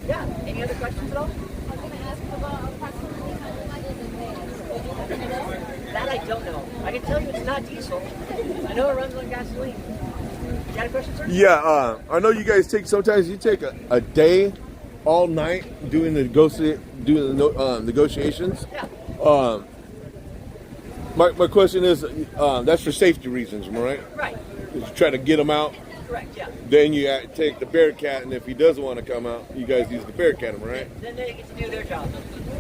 Yeah, any other questions at all? I was going to ask about approximately how much is it? That I don't know. I can tell you it's not diesel. I know it runs on gasoline. You got a question, sir? Yeah, I know you guys sometimes you take a day, all night doing the negotiations. Yeah. My question is, that's for safety reasons, am I right? Right. You try to get them out. Correct, yeah. Then you take the Bearcat, and if he doesn't want to come out, you guys use the Bearcat him, right? Then they get to do their job.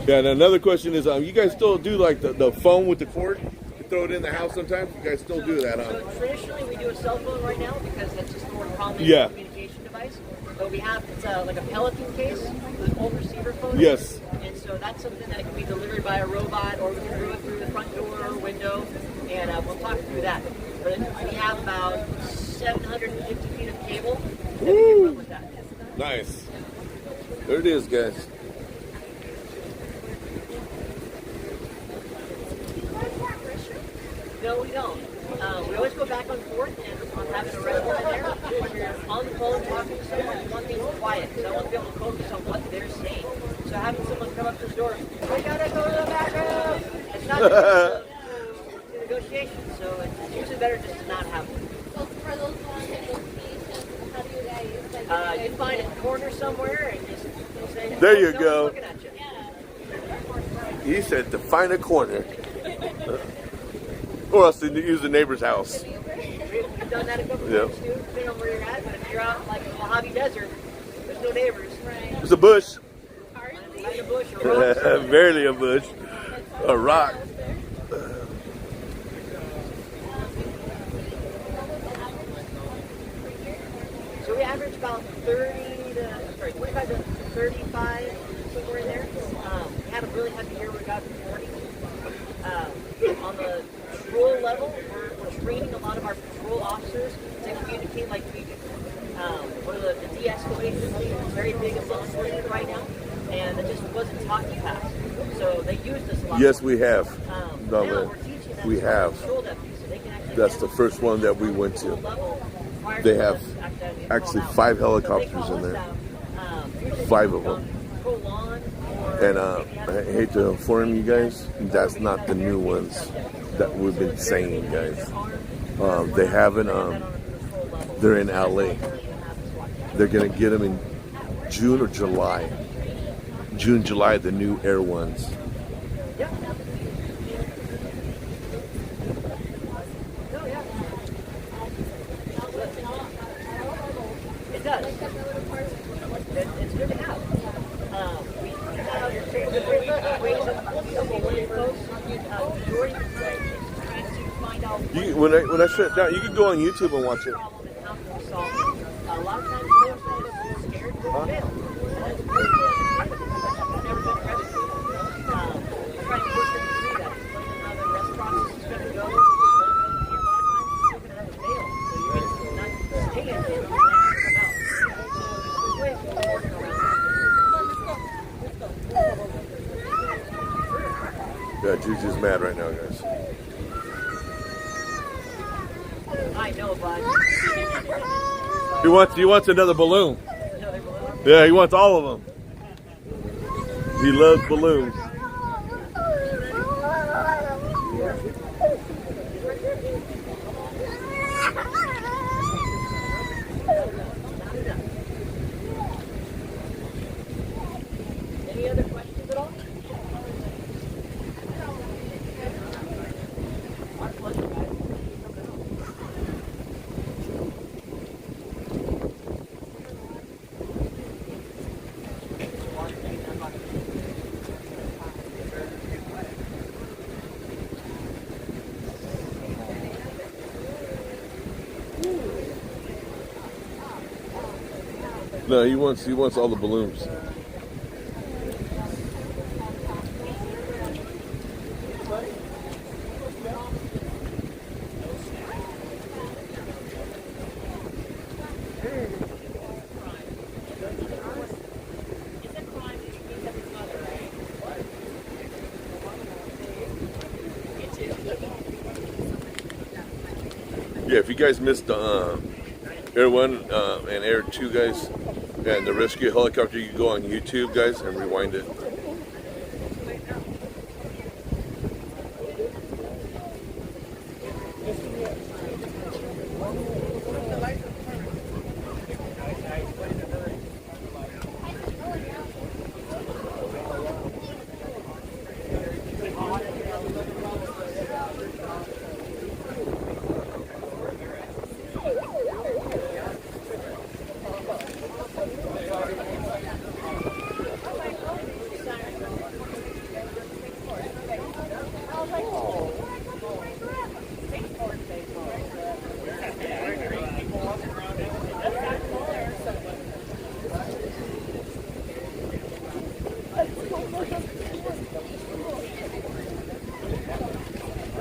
Yeah, and another question is, you guys still do like the phone with the cord? You throw it in the house sometimes? You guys still do that, huh? So traditionally we do a cell phone right now because that's just a more common communication device. But we have, it's like a Pelican case with old receiver phone. Yes. And so that's something that can be delivered by a robot, or we can do it through the front door or window, and we'll talk through that. But we have about 750 feet of cable that we can run with that. Nice. There it is, guys. No, we don't. We always go back and forth and on having a red one in there. When you're on the phone talking to someone, you want things quiet. So I want to be able to focus on what they're saying. So having someone come up to the door, we gotta go to the back room. It's not the negotiation, so it's usually better just to not have one. So for those long negotiations, how do you guys you find a corner somewhere and just say, there you no go. one's looking at you. He said to find a corner. Or else to use the neighbor's house. We've done that a couple times too, depending on where you're at. But if you're out like in the Mojave Desert, there's no neighbors. It's a bush. Like a bush or rocks. Barely a bush. A rock. So we average about 25 to 35, somewhere in there. We had a really heavy year. We got 40. On the patrol level, we're training a lot of our patrol officers to communicate like we do. One of the de-escalation thing is very big in law enforcement right now, and it just wasn't taught in the past. So they used us a lot. Yes, we have. Now we're teaching we have. That's the first one that we went to. They have actually 5 helicopters in there. 5 of them. And I hate to inform you guys, that's not the new ones that we've been saying, guys. They haven't, they're in LA. They're going to get them in June or July. June, July, the new air ones. It does. It's good to have. We have ways of When I shut down, you can go on YouTube and watch it. a lot of times they're scared to fail. Yeah, Juju's mad right now, guys. I know, bud. He wants another balloon. Yeah, he wants all of them. He loves balloons. Any other questions at all? Our pleasure, guys. No, he wants all the balloons. Yeah, if you guys missed Air 1 and Air 2, guys, and the rescue helicopter, you can go on YouTube, guys, and rewind it.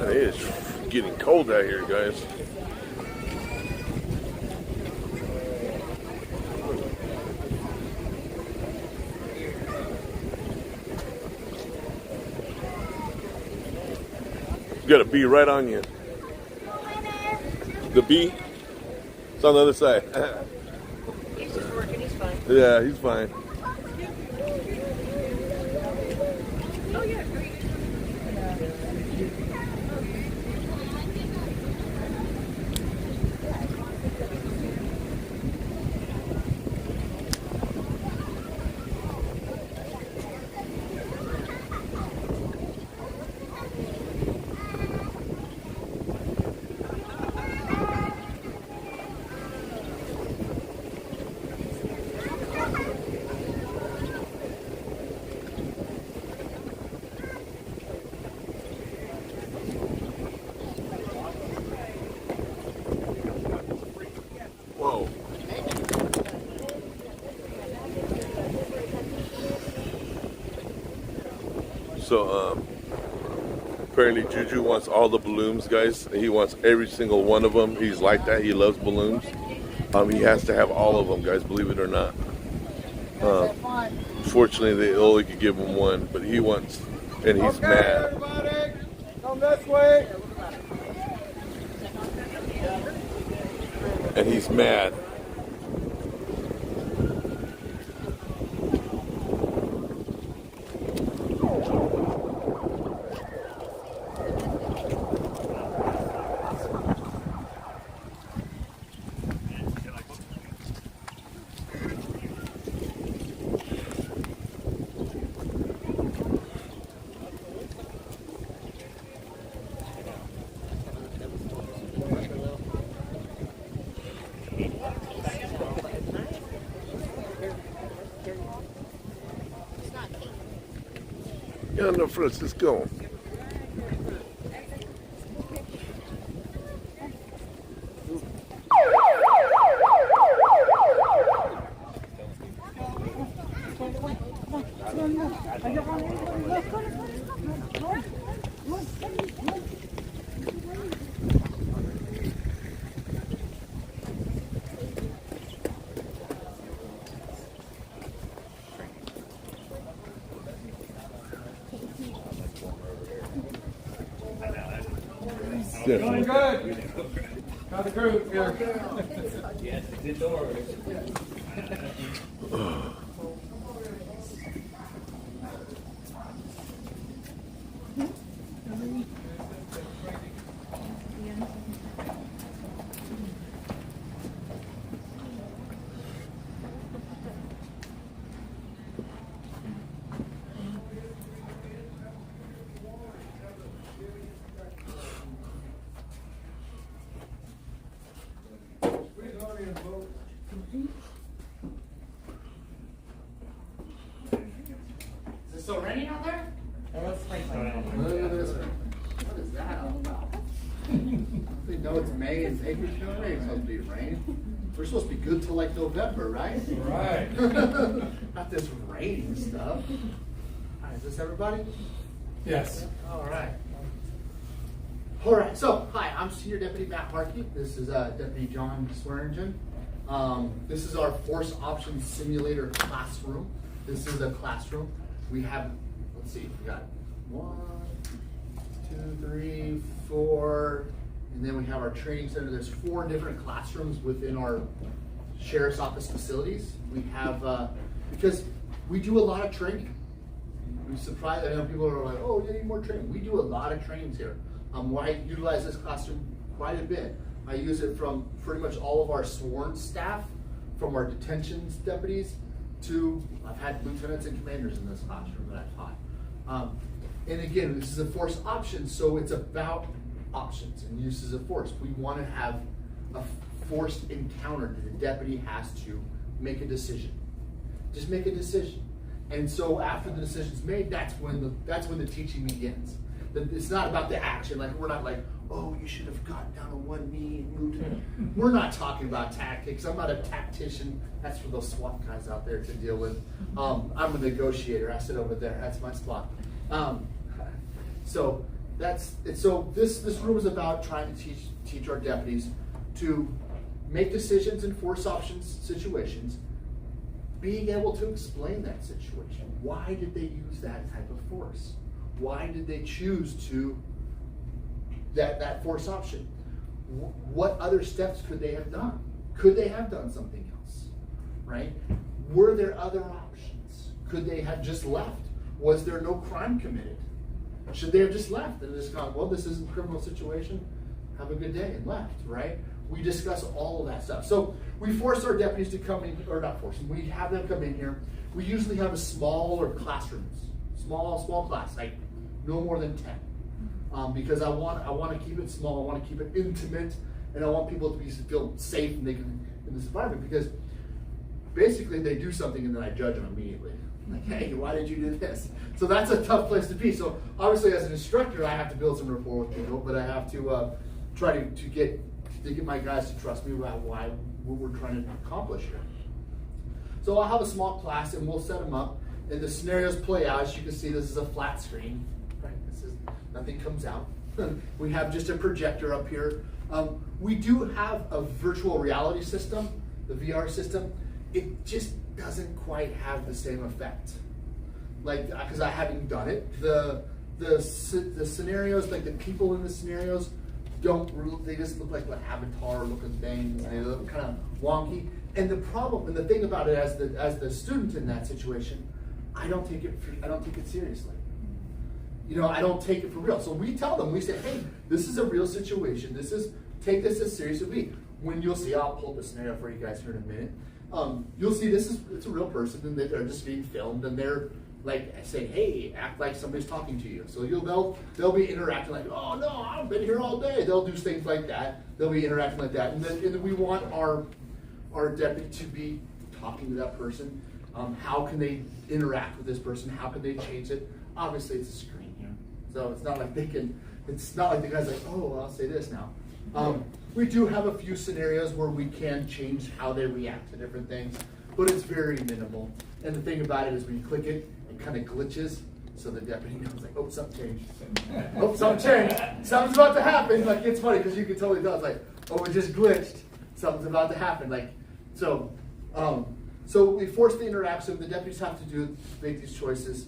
It is getting cold out here, guys. You got a bee right on you. The bee? It's on the other side. He's just working, he's fine. Yeah, he's fine. Oh, yeah. Whoa. So, apparently Juju wants all the balloons, guys. He wants every single one of them. He's like that. He loves balloons. He has to have all of them, guys, believe it or not. Fortunately, they only could give him one, but he wants, and he's mad. Everybody, come this way. and he's mad. Yeah, no, Francisco. Doing good. Got a group here. Yes, the doors. Is it still raining out there? Oh, let's Look at this. What is that all about? They know it's May and April's gonna rain. It's supposed to be rain. We're supposed to be good till like November, right? Right. Not this raining stuff. All right, is this everybody? Yes. All right. All right, so hi, I'm Senior Deputy Matt Harkey. This is Deputy John Swearingen. This is our Force Options Simulator classroom. This is a classroom. We have, let's see, we got 1, 2, 3, 4, and then we have our training center. There's 4 different classrooms within our sheriff's office facilities. We have, because we do a lot of training. I'm surprised, I know people are like, oh, you need more training. We do a lot of trainings here. I utilize this classroom quite a bit. I use it from pretty much all of our sworn staff, from our detentions deputies to, I've had lieutenants and commanders in this classroom that I've taught. And again, this is a force option, so it's about options and uses of force. We want to have a forced encounter that the deputy has to make a decision. Just make a decision. And so after the decision's made, that's when the teaching begins. It's not about the action. Like, we're not like, oh, you should have gotten down on one knee and moved it. We're not talking about tactics. I'm not a tactician. That's for those SWAT guys out there to deal with. I'm a negotiator. I sit over there. That's my spot. So that's it. So this room is about trying to teach our deputies to make decisions in force options situations, being able to explain that situation. Why did they use that type of force? Why did they choose to that force option? What other steps could they have done? Could they have done something else? Right? Were there other options? Could they have just left? Was there no crime committed? Should they have just left and just gone, well, this isn't a criminal situation, have a good day, and left, right? We discuss all of that stuff. So we force our deputies to come in, or not force them, we have them come in here. We usually have a smaller classrooms, small class, like no more than 10. Because I want to keep it small, I want to keep it intimate, and I want people to feel safe and they can in this environment, because basically they do something and then I judge them immediately. Like, hey, why did you do this? So that's a tough place to be. So obviously as an instructor, I have to build some rapport with people, but I have to try to get my guys to trust me about what we're trying to accomplish here. So I'll have a small class and we'll set them up and the scenarios play out. As you can see, this is a flat screen, right? Nothing comes out. We have just a projector up here. We do have a virtual reality system, the VR system. It just doesn't quite have the same effect. Like, because I haven't done it. The scenarios, like the people in the scenarios, they just look like what Avatar looking things, and they look kind of wonky. And the problem, and the thing about it, as the student in that situation, I don't take it seriously. You know, I don't take it for real. So we tell them, we say, hey, this is a real situation. Take this as serious as we. When you'll see, I'll pull the scenario for you guys here in a minute. You'll see it's a real person, and they're just being filmed, and they're like saying, hey, act like somebody's talking to you. So they'll be interacting like, oh no, I've been here all day. They'll do things like that. They'll be interacting like that, and then we want our deputy to be talking to that person. How can they interact with this person? How can they change it? Obviously, it's a screen here, so it's not like they can. It's not like the guy's like, oh, well, I'll say this now. We do have a few scenarios where we can change how they react to different things, but it's very minimal. And the thing about it is when you click it, it kind of glitches, so the deputy knows like, oh, something changed. Oh, something changed. Something's about to happen. Like, it's funny because you can totally tell. It's like, oh, it just glitched. Something's about to happen. Like, so we force the interaction. The deputies have to make these choices.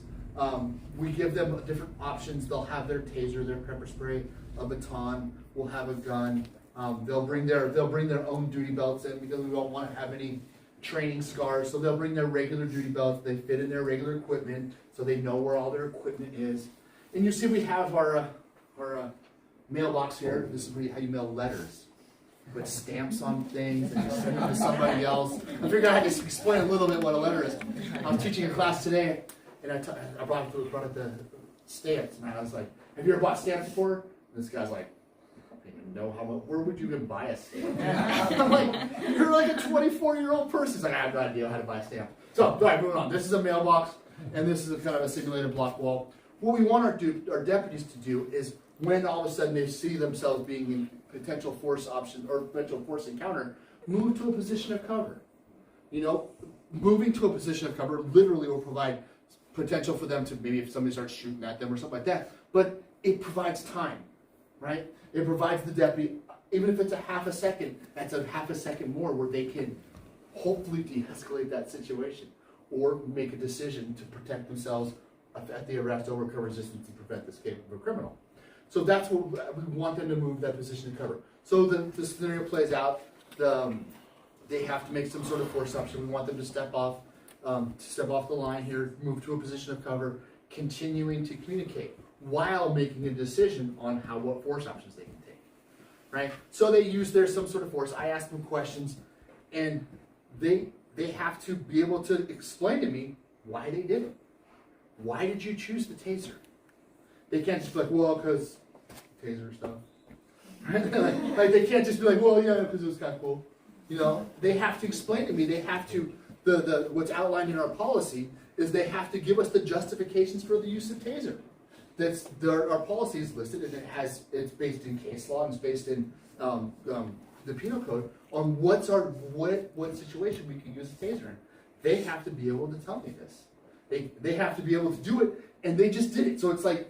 We give them different options. They'll have their taser, their pepper spray, a baton. We'll have a gun. They'll bring their own duty belts in because we don't want to have any training scars. So they'll bring their regular duty belts. They fit in their regular equipment, so they know where all their equipment is. And you see, we have our mailbox here. This is how you mail letters. Put stamps on things and just send them to somebody else. I figured I had to explain a little bit what a letter is. I was teaching a class today, and I brought up the stamps, and I was like, "Have you ever bought stamps before?" And this guy's like, "I don't even know how much. Where would you even buy a stamp?" I'm like, "You're like a 24-year-old person." He's like, "I have no idea how to buy a stamp." So, all right, moving on. This is a mailbox, and this is kind of a simulated block wall. What we want our deputies to do is, when all of a sudden they see themselves being in potential force option or potential force encounter, move to a position of cover. You know, moving to a position of cover literally will provide potential for them to, maybe if somebody starts shooting at them or something like that, but it provides time, right? It provides the deputy, even if it's a half a second, that's a half a second more where they can hopefully de-escalate that situation or make a decision to protect themselves at the arrest, overcome resistance, and prevent the escape of a criminal. So that's what we want them to move, that position to cover. So the scenario plays out. They have to make some sort of force option. We want them to step off the line here, move to a position of cover, continuing to communicate while making a decision on what force options they can take. Right? So they use some sort of force. I ask them questions, and they have to be able to explain to me why they did it. Why did you choose the taser? They can't just be like, well, because taser stuff. Right? like they can't just be like, well, yeah, because it was kind of cool. You know, they have to explain to me. They have to, what's outlined in our policy is they have to give us the justifications for the use of taser. Our policy is listed, and it's based in case law and it's based in the penal code on what situation we can use a taser in. They have to be able to tell me this. They have to be able to do it, and they just did it. So it's like,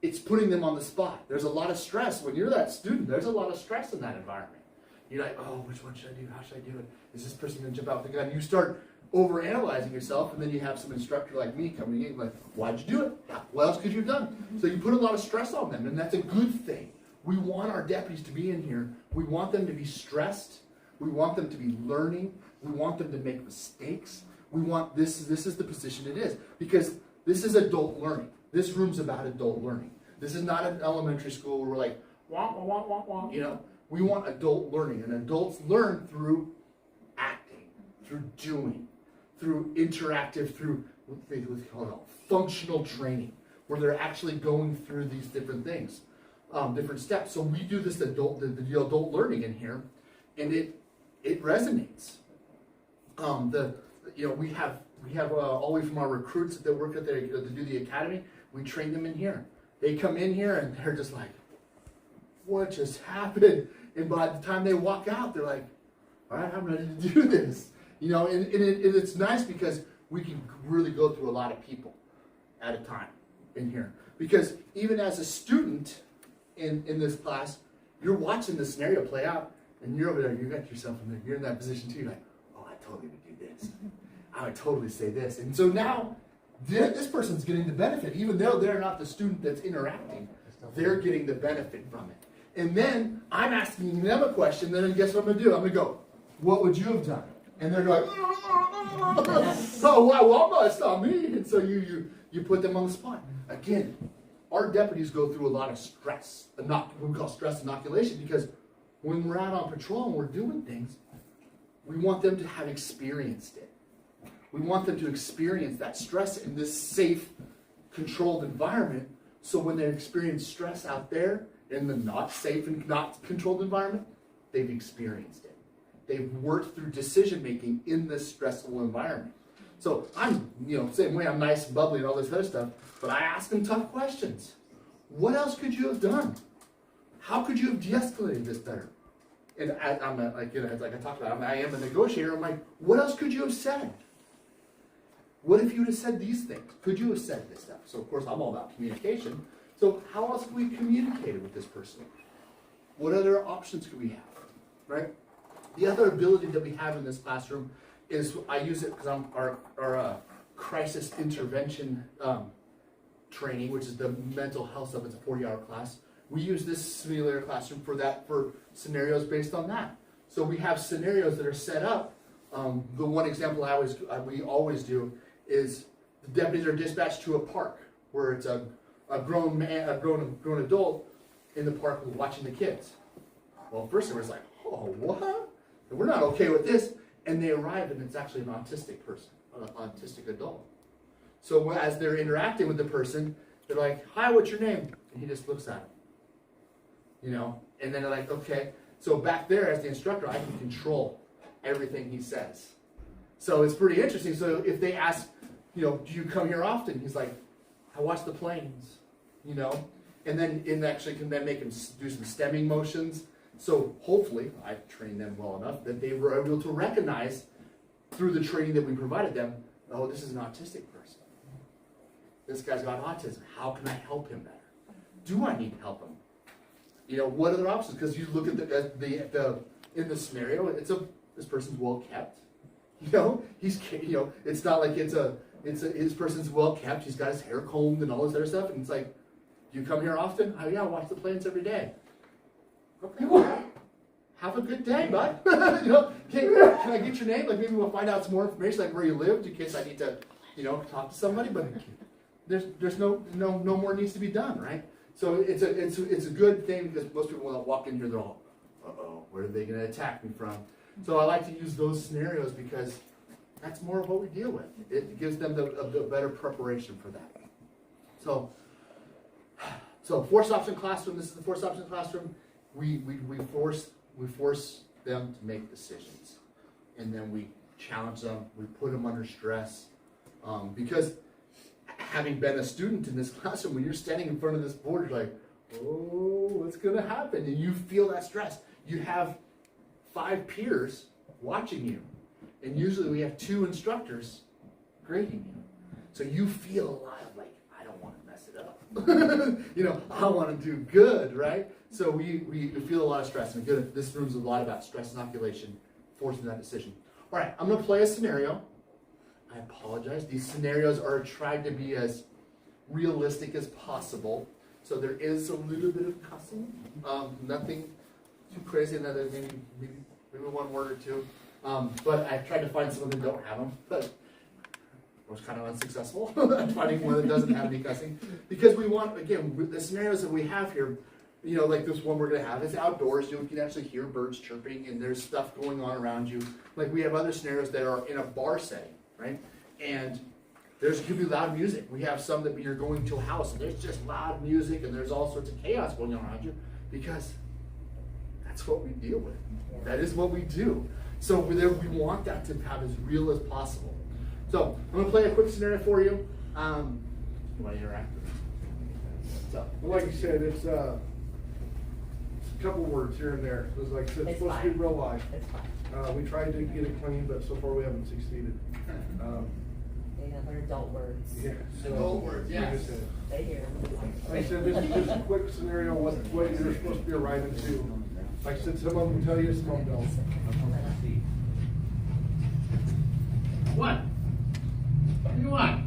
it's putting them on the spot. There's a lot of stress. When you're that student, there's a lot of stress in that environment. You're like, oh, which one should I do? How should I do it? Is this person going to jump out with the gun? You start overanalyzing yourself, and then you have some instructor like me coming in like, why'd you do it? What else could you have done? So you put a lot of stress on them, and that's a good thing. We want our deputies to be in here. We want them to be stressed. We want them to be learning. We want them to make mistakes. We want this is the position it is, because this is adult learning. This room's about adult learning. This is not an elementary school where we're like, wah, wah, wah, wah, wah. You know, we want adult learning, and adults learn through acting, through doing, through interactive, through what they call it, functional training, where they're actually going through these different things, different steps. So we do this the adult learning in here, and it resonates. We have all the way from our recruits that work at to do the academy. We train them in here. They come in here and they're just like, what just happened? And by the time they walk out, they're like, all right, I'm ready to do this. You know, and it's nice because we can really go through a lot of people at a time in here. Because even as a student in this class, you're watching the scenario play out, and you're over there, you got yourself in there, you're in that position too, you're like, oh, I totally would do this. I would totally say this. And so now, this person's getting the benefit. Even though they're not the student that's interacting, they're getting the benefit from it. And then I'm asking them a question, then guess what I'm gonna do? I'm gonna go, what would you have done? And they're going, oh, wow, well, it's not me. And so you put them on the spot. Again, our deputies go through a lot of stress, what we call stress inoculation, because when we're out on patrol and we're doing things, we want them to have experienced it. We want them to experience that stress in this safe, controlled environment, so when they experience stress out there in the not safe and not controlled environment, they've experienced it. They've worked through decision making in this stressful environment. So I'm, same way, I'm nice and bubbly and all this other stuff, but I ask them tough questions. What else could you have done? How could you have de-escalated this better? And I'm like I talked about, I am a negotiator. I'm like, what else could you have said? What if you would have said these things? Could you have said this stuff? So of course I'm all about communication. So how else could we communicate with this person? What other options could we have, right? The other ability that we have in this classroom is, I use it because I'm our crisis intervention training, which is the mental health stuff. It's a 40-hour class. We use this simulator classroom for scenarios based on that. So we have scenarios that are set up. The one example we always do is the deputies are dispatched to a park where it's a grown adult in the park watching the kids. Well, first it was like, oh, what? And we're not okay with this. And they arrive and it's actually an autistic person, an autistic adult. So as they're interacting with the person, they're like, hi, what's your name? And he just looks at them, and then they're like, okay. So back there as the instructor, I can control everything he says. So it's pretty interesting. So if they ask, do you come here often? He's like, I watch the planes, and then actually can then make him do some stemming motions. So hopefully I've trained them well enough that they were able to recognize through the training that we provided them, oh, this is an autistic person. This guy's got autism. How can I help him better? Do I need to help him? What other options? Because you look at in the scenario, this person's well kept. It's not like this person's well kept. He's got his hair combed and all this other stuff. And it's like, do you come here often? Oh yeah, I watch the planes every day. Okay, well, have a good day, bud. Can I get your name? Like maybe we'll find out some more information, like where you lived, in case I need to, talk to somebody. But there's no more needs to be done, right? So it's a good thing, because most people when they walk in here, they're all, uh-oh, where are they going to attack me from? So I like to use those scenarios because that's more of what we deal with. It gives them a better preparation for that. So forced option classroom. This is the forced option classroom. We force them to make decisions, and then we challenge them. We put them under stress, because having been a student in this classroom, when you're standing in front of this board, you're like, oh, what's going to happen? And you feel that stress. You have 5 peers watching you, and usually we have 2 instructors grading you. So you feel a lot of like, I don't want to mess it up. I want to do good, right? So we feel a lot of stress. And again, this room's a lot about stress inoculation, forcing that decision. All right, I'm going to play a scenario. I apologize. These scenarios are tried to be as realistic as possible. So there is a little bit of cussing. Nothing too crazy. Another maybe one word or two. But I tried to find some that don't have them. But I was kind of unsuccessful at finding one that doesn't have any cussing. Because we want, again, the scenarios that we have here, like this one we're going to have is outdoors. You can actually hear birds chirping and there's stuff going on around you. Like we have other scenarios that are in a bar setting, right? And could be loud music. We have some that you're going to a house and there's just loud music and there's all sorts of chaos going on around you, because that's what we deal with. That is what we do. So we want that to have as real as possible. So I'm going to play a quick scenario for you. You want to interact with me? So, Well, like you said, it's a couple words here and there. It's like it's supposed to be real life. It's fine. We tried to get it clean, but so far we haven't succeeded. They're adult words. Yeah. Adult words, like I yes. said. They hear them. Like I said, this is just a quick scenario what you're supposed to be arriving to. Like I said, some of them tell you, some of them don't. What? What do you want?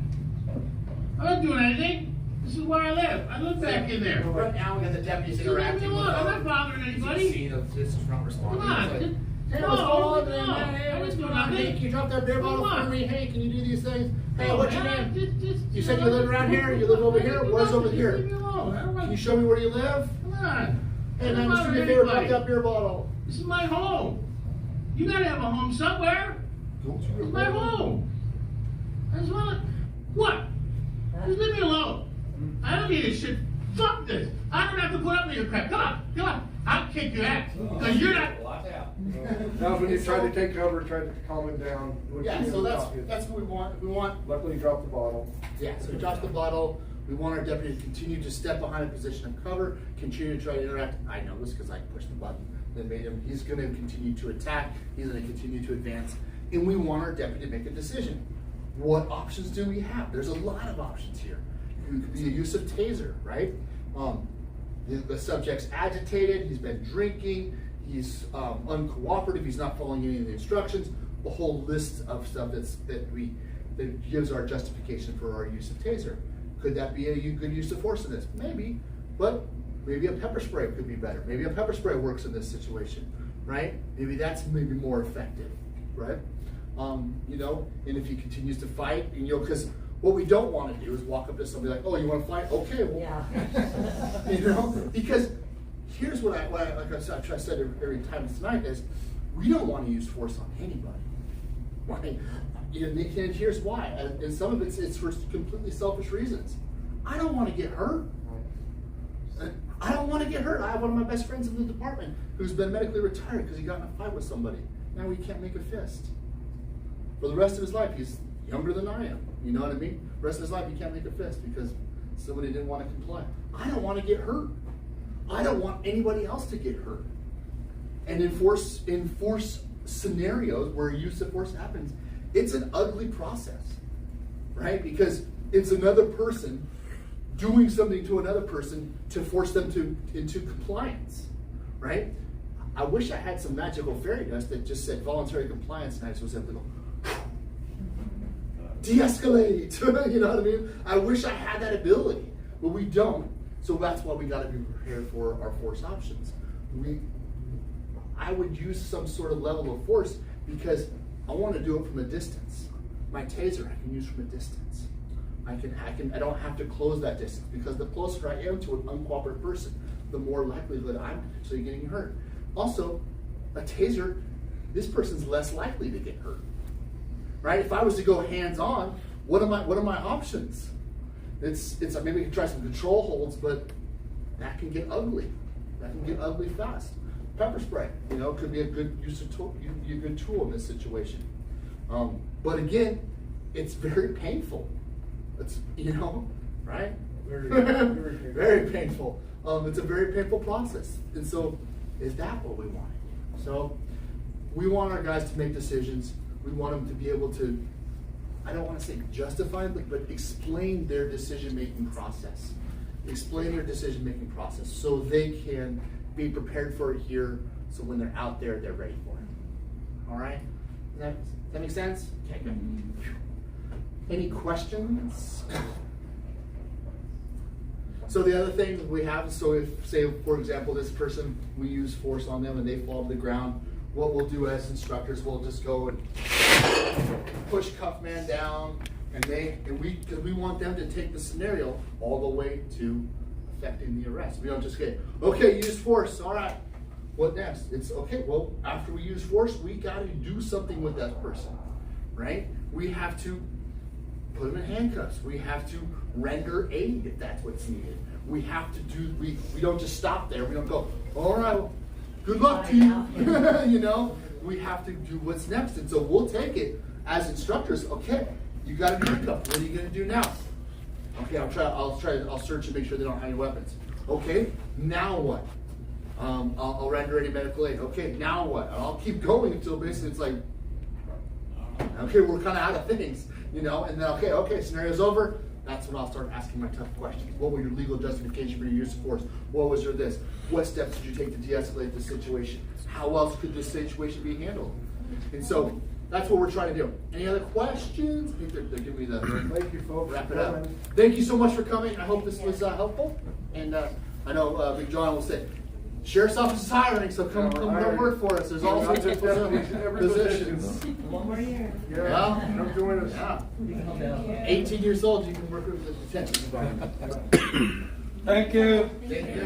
I'm not doing anything. This is where I live. I live back in there. Right now, we got the deputies Just leave me interacting with alone. I'm not them. bothering anybody. Scene of this is not responding. Come on. It's like, Just- hey, no, what's going on? no, Hey, I what's didn't do going on? Hey, nothing. can you drop that beer bottle Come for on. me? Hey, can you do these things? Hey, No, what's your man, name? just, You said you live around here? You live over here? Where's over Just here? leave me alone. I don't Can want you show me where you live? Come on. Hey, I man, don't just bother do me a favor, drop anybody. that beer bottle. This is my home. You gotta have a home somewhere. It's my home. I just wanna, what? Just leave me alone. I don't need this shit. Fuck this. I don't have to put up with your crap. Come on. I'll kick your ass. Because you're not. That was when you tried to take cover, tried to calm him down. Yeah, so that's what we want. We want. Luckily, he dropped the bottle. Yeah, so he drops the bottle. We want our deputy to continue to step behind a position of cover, continue to try to interact. I know this because I pushed the button that made him. He's going to continue to attack. He's going to continue to advance. And we want our deputy to make a decision. What options do we have? There's a lot of options here. It could be a use of taser, right? The subject's agitated. He's been drinking. He's uncooperative. He's not following any of the instructions. A whole list of stuff that gives our justification for our use of taser. Could that be a good use of force in this? Maybe, but maybe a pepper spray could be better. Maybe a pepper spray works in this situation, right? Maybe that's maybe more effective, right? You know, and if he continues to fight, and you know, because what we don't want to do is walk up to somebody like, "Oh, you want to fight? Okay, well," yeah. You know, because here's what I like I said every time tonight is, we don't want to use force on anybody, right? And here's why. And some of it's for completely selfish reasons. I don't want to get hurt. I don't want to get hurt. I have one of my best friends in the department who's been medically retired because he got in a fight with somebody. Now he can't make a fist. For the rest of his life, he's younger than I am. You know what I mean? The rest of his life, he can't make a fist because somebody didn't want to comply. I don't want to get hurt. I don't want anybody else to get hurt. And in force scenarios where use of force happens, it's an ugly process, right? Because it's another person doing something to another person to force them into compliance, right? I wish I had some magical fairy dust that just said voluntary compliance, and I just was able to go de-escalate. You know what I mean? I wish I had that ability, but we don't. So that's why we got to be prepared for our force options. I would use some sort of level of force because I want to do it from a distance. My taser I can use from a distance. I don't have to close that distance because the closer I am to an uncooperative person, the more likelihood I'm potentially getting hurt. Also, a taser, this person's less likely to get hurt. Right? If I was to go hands-on, what are my options? It's maybe we can try some control holds, but that can get ugly. That can get ugly fast. Pepper spray, you know, could be a good use of tool, a good tool in this situation. But again, it's very painful. It's, you know, right? Very painful. It's a very painful process. And so, is that what we want? So, we want our guys to make decisions. We want them to be able to, I don't want to say justify, but explain their decision-making process. Explain their decision-making process so they can be prepared for it here, so when they're out there, they're ready for it. All right? Does that make sense? Okay, good. Any questions? So the other thing we have, so if, say, for example, this person, we use force on them and they fall to the ground, what we'll do as instructors, we'll just go and push cuff man down, because we want them to take the scenario all the way to effecting the arrest. We don't just get, okay, use force, all right, what next? It's okay, well, after we use force, we got to do something with that person, right? We have to put them in handcuffs. We have to render aid if that's what's needed. We have to do, we don't just stop there. We don't go, all right, well, good luck to you. You know, we have to do what's next. And so we'll take it as instructors. Okay, you got to be handcuffed. What are you going to do now? Okay, I'll search and make sure they don't have any weapons. Okay, now what? I'll render any medical aid. Okay, now what? And I'll keep going until basically it's like, okay, we're kind of out of things, you know, and then, okay, scenario's over. That's when I'll start asking my tough questions. What was your legal justification for your use of force? What was your this? What steps did you take to de-escalate this situation? How else could this situation be handled? And so That's what we're trying to do. Any other questions? I think they're giving me the thank you, folks. Wrap it up. Thank you so much for coming. I hope this was helpful. And I know Big John will say, Sheriff's Office is hiring, so come work for us. There's all sorts of positions. One more year. Yeah. Come join us. Yeah. 18 years old, you can work with the detention department. Thank you. Thank you.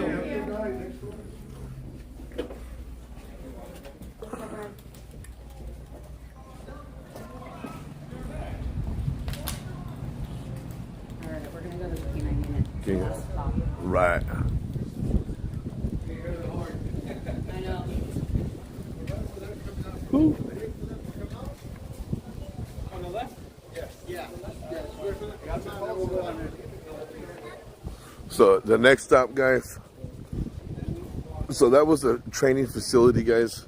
Alright, we're gonna go to the K9 unit. Okay. Last stop. Right. I know. Who? On the left? Yes. Yeah. So the next stop, guys. So that was a training facility, guys.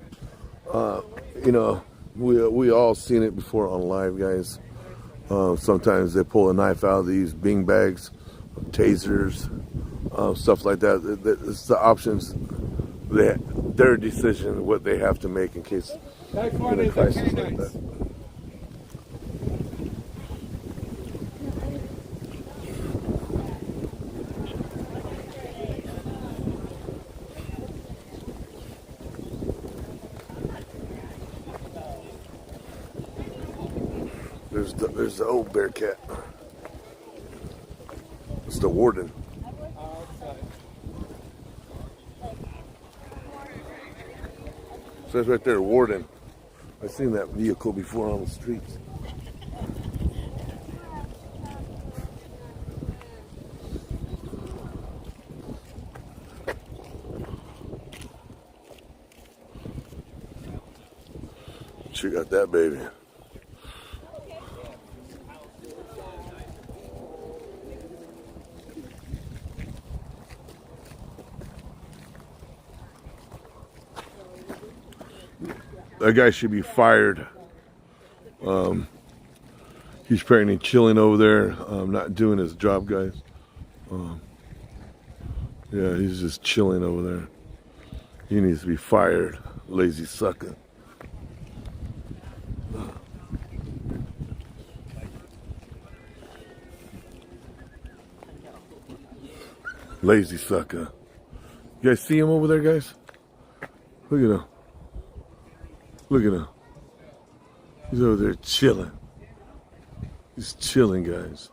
You know, we all seen it before on live, guys. Sometimes they pull a knife out of these bing bags, tasers, stuff like that. It's the options. Their decision, what they have to make in case in a crisis like that. There's the old Bearcat. It's the warden. Says right there, warden. I've seen that vehicle before on the streets. She got that baby. That guy should be fired. He's apparently chilling over there, not doing his job, guys. Yeah, he's just chilling over there. He needs to be fired, lazy sucker. Lazy sucker. You guys see him over there, guys? Look at him. Look at him. He's over there chilling. He's chilling, guys.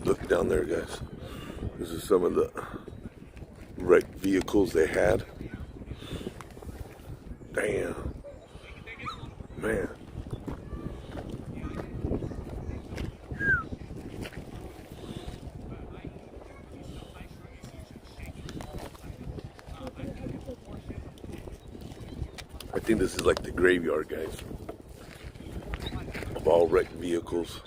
Look down there, guys. This is some of the wrecked vehicles they had. Damn. Man. I think this is like the graveyard, guys, of all wrecked vehicles.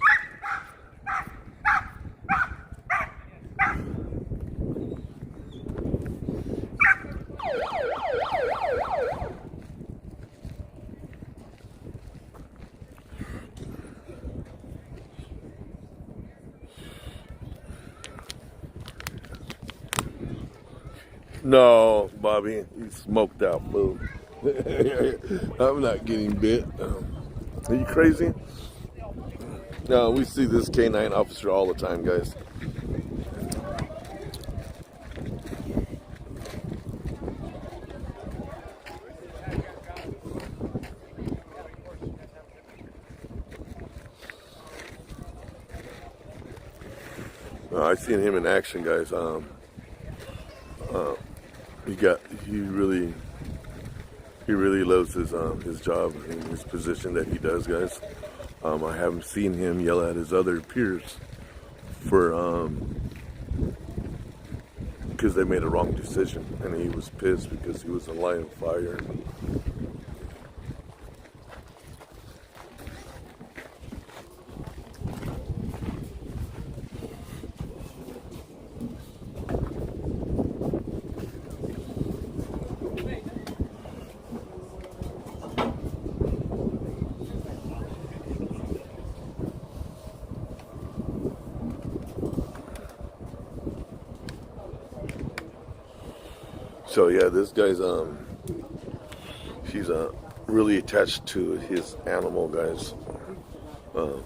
No, Bobby, you smoked out, boo. I'm not getting bit. Are you crazy? No, we see this K9 officer all the time, guys. I've seen him in action, guys. He really loves his job and his position that he does, guys. I haven't seen him yell at his other peers for because they made a wrong decision, and he was pissed because he was lighting fire. So yeah, this guy's he's really attached to his animal, guys. You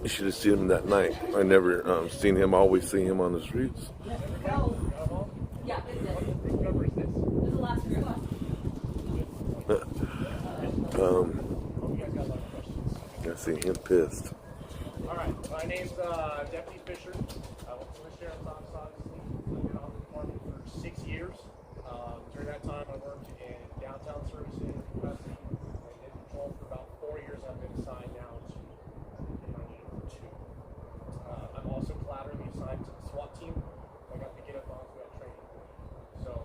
should have seen him that night. I never seen him. I always see him on the streets. Yeah, this is it. This is the last group. I see him pissed. All right, my name's Deputy Fisher. I work for the Sheriff's Office, obviously. I've been on the department for 6 years. During that time, I worked in downtown servicing, custody, and in patrol for about 4 years. I've been assigned now to K-9 for 2. I'm also collaterally assigned to the SWAT team. I got to get up onto that training. So,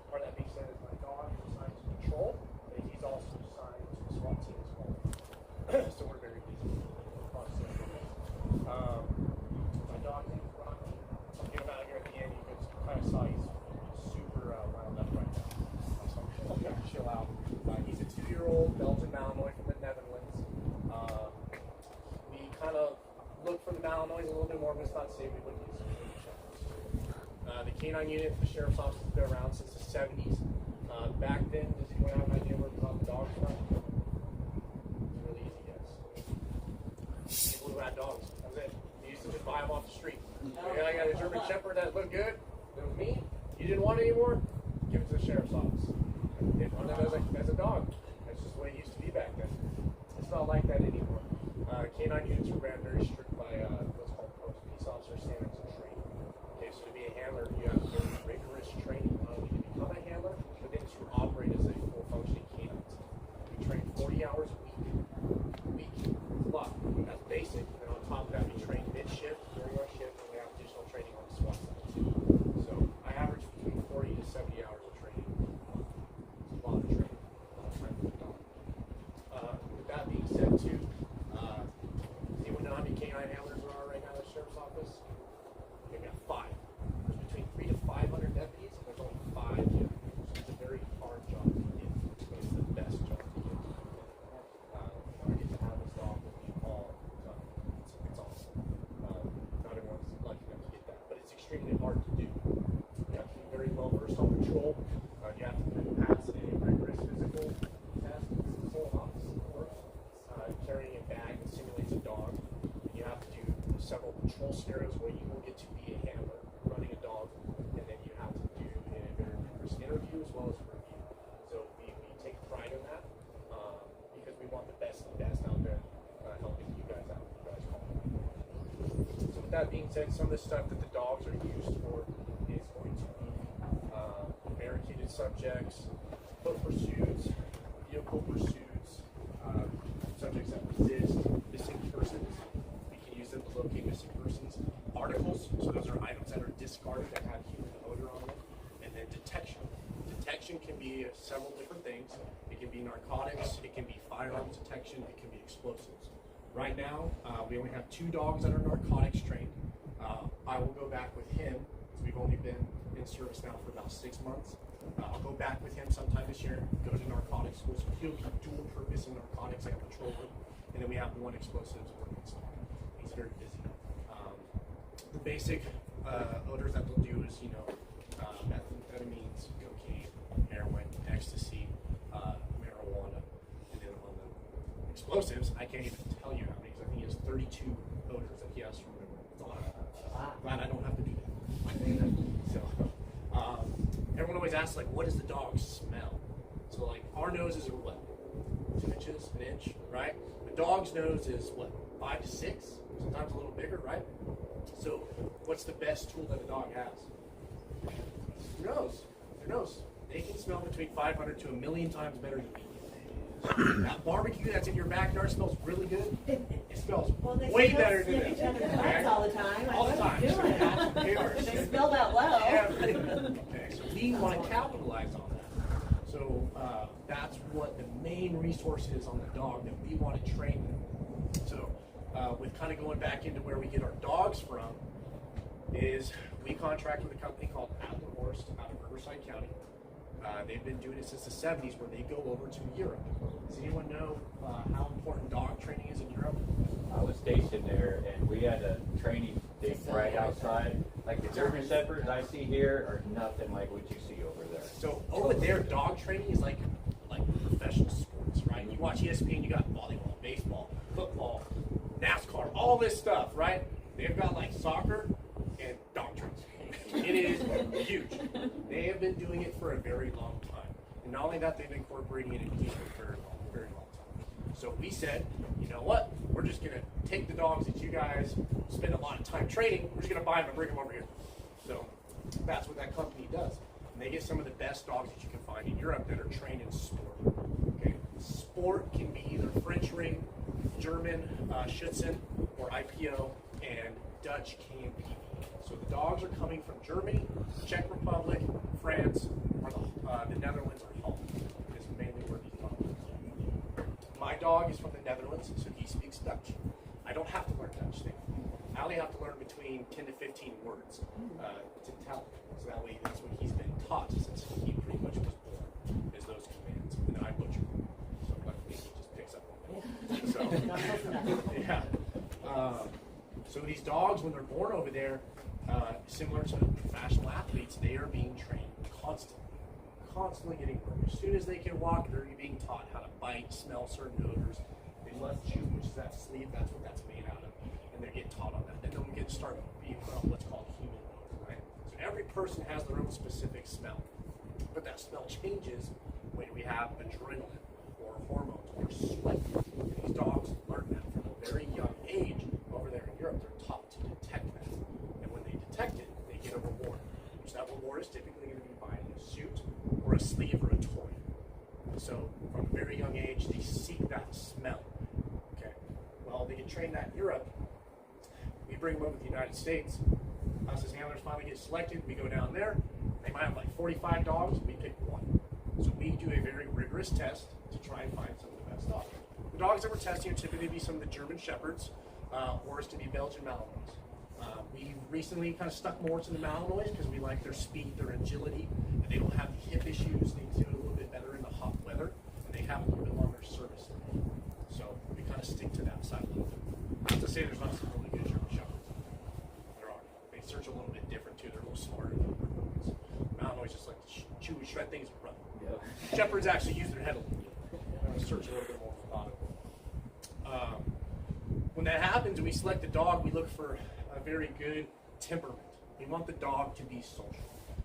part of that being said is my dog is assigned to patrol, and he's also assigned to the SWAT team as well. So we're very busy. My dog name's Rocky. I'll get him out here at the end. You can kind of saw he's super wound up right now. So I'm going to chill out. He's a 2-year-old Belgian Malinois from the Netherlands. We kind of look for the Malinois a little bit more, but it's not safe. We wouldn't use it. The K-9 unit, the Sheriff's Office has been around since the 70s. Back then, does anyone have an idea where we got the dogs from? It's really easy, guys. People who had dogs. That was it. You used to just buy them off the street. I got a German Shepherd that looked good. It was me. You didn't want it anymore? Give it to the Sheriff's Office. They run it as a dog. That's just the way it used to be back then. It's not like that anymore. K-9 units are ran very strict by what's called peace officer standards and training. Okay, so to be a handler, you have very rigorous training. Not only to become a handler, but then to operate as a full functioning K-9. We train 40 hours a week. It's a lot. That's basic. And on top of that, we train mid-shift, during our shift, and we have additional training on the SWAT side too. So I average between 40 to 70 hours of training. It's a lot of training. With that being said too, anyone know how many K-9 handlers there are right now at the Sheriff's Office? We've got 5. There's between 300 to 500 deputies, and there's only 5 here. So it's a very hard job to get, but it's the best job to get. I get to have this dog with me all the time. It's awesome. Not everyone's lucky enough to get that, but it's extremely hard to do. You have to be very well versed on patrol. You have to pass a rigorous physical test. It's a full office, of course. Carrying a bag that simulates a dog. And you have to do several patrol scenarios where you will get to be a handler running a dog, and then you have to do a very rigorous interview as well as a review. So we take pride in that because we want the best out there helping you guys out. You guys call. So with that being said, some of the stuff that the dogs are used for is going to be barricaded subjects, foot pursuits, vehicle pursuits, subjects that resist, missing persons. We can use them to locate missing persons. Articles, so those are items that are discarded that have human odor on them. And then detection. Detection can be several different things. It can be narcotics, it can be firearms detection, it can be explosives. Right now, we only have 2 dogs that are narcotics trained. I will go back with him, because we've only been in service now for about 6 months. I'll go back with him sometime this year, go to narcotics school, so he'll be dual purpose in narcotics, like a patrol group. And then we have 1 explosives ordinance. He's very busy. The basic odors that they'll do is, methamphetamines, cocaine, heroin, ecstasy, marijuana. And then on the explosives, I can't even tell you how many, because I think he has 32 odors that he has to remember. It's a lot. Glad I don't have to do that. So, everyone always asks, like, what does the dog smell? So, like, our noses are what? 2 inches, an inch, right? The dog's nose is what? 5 to 6? Sometimes a little bigger, right? So, what's the best tool that a dog has? Their nose. Their nose. They can smell between 500 to 1,000,000 times better than me. That barbecue that's in your backyard smells really good. It smells way better than that. Each other's butts all the time. All the time. They smelled out loud. we want to capitalize on that. So that's what the main resource is on the dog, that we want to train them. So with kind of going back into where we get our dogs from, is we contract with a company called Adler Horse out of Riverside County. They've been doing it since the 70s, where they go over to Europe. Does anyone know how important dog training is in Europe? I was stationed there, and we had a training thing right outside. Like the German Shepherds I see here are nothing like what you see over there. So over there, dog training is like professional sports, right? You watch ESPN, you got volleyball, baseball, football, NASCAR, all this stuff, right? They've got like soccer and dog training. It is huge. They have been doing it for a very long time. And not only that, they've been incorporating it in teams for a very long time. So we said, you know what? We're just going to take the dogs that you guys spend a lot of time training, we're just going to buy them and bring them over here. So that's what that company does. And they get some of the best dogs that you can find in Europe that are trained in sport. Okay? Sport can be either French ring, German Schützen, or IPO, and Dutch KMP. So the dogs are coming from Germany, Czech Republic, France, or the Netherlands, or Holland. Is mainly where these dogs are. My dog is from the Netherlands, so he speaks Dutch. I don't have to learn Dutch. I only have to learn between 10 to 15 words to tell him. So that way, that's what he's been taught since he pretty much was born, is those commands. And then I butcher them. So luckily, he just picks up on them. So, yeah. So these dogs, when they're born over there, similar to professional athletes, they are being trained constantly getting work. As soon as they can walk, they're being taught how to bite, smell certain odors. They love chew, which is that sleeve, that's what that's made out of. And they get taught on that. Then they'll get started being what's called human odor, right? So every person has their own specific smell. But that smell changes when we have adrenaline or hormones or sweat. And these dogs learn that from a very young age. Over there in Europe, they're taught to detect that. And when they detect it, they get a reward. Which that reward is typically going to be buying a suit or a sleeve or a toy. So from a very young age, they seek that smell. Okay. Well, they get trained that in Europe. We bring them over to the United States. Us as handlers finally get selected. We go down there. They might have like 45 dogs. We pick one. So we do a very rigorous test to try and find some of the best dogs. The dogs that we're testing are typically be some of the German Shepherds, or is to be Belgian Malinois. We recently kind of stuck more to the Malinois because we like their speed, their agility, and they don't have the hip issues. They do it a little bit better in the hot weather, and they have a little bit longer service life. So we kind of stick to that side a little bit. Not to say there's not some really good German Shepherds. There are. They search a little bit different too. They're a little smarter than the Malinois just like to chew and shred things and run. Yep. Shepherds actually use their head a little bit. Search a little bit more methodical. When that happens, we select a dog, we look for a very good temperament. We want the dog to be social.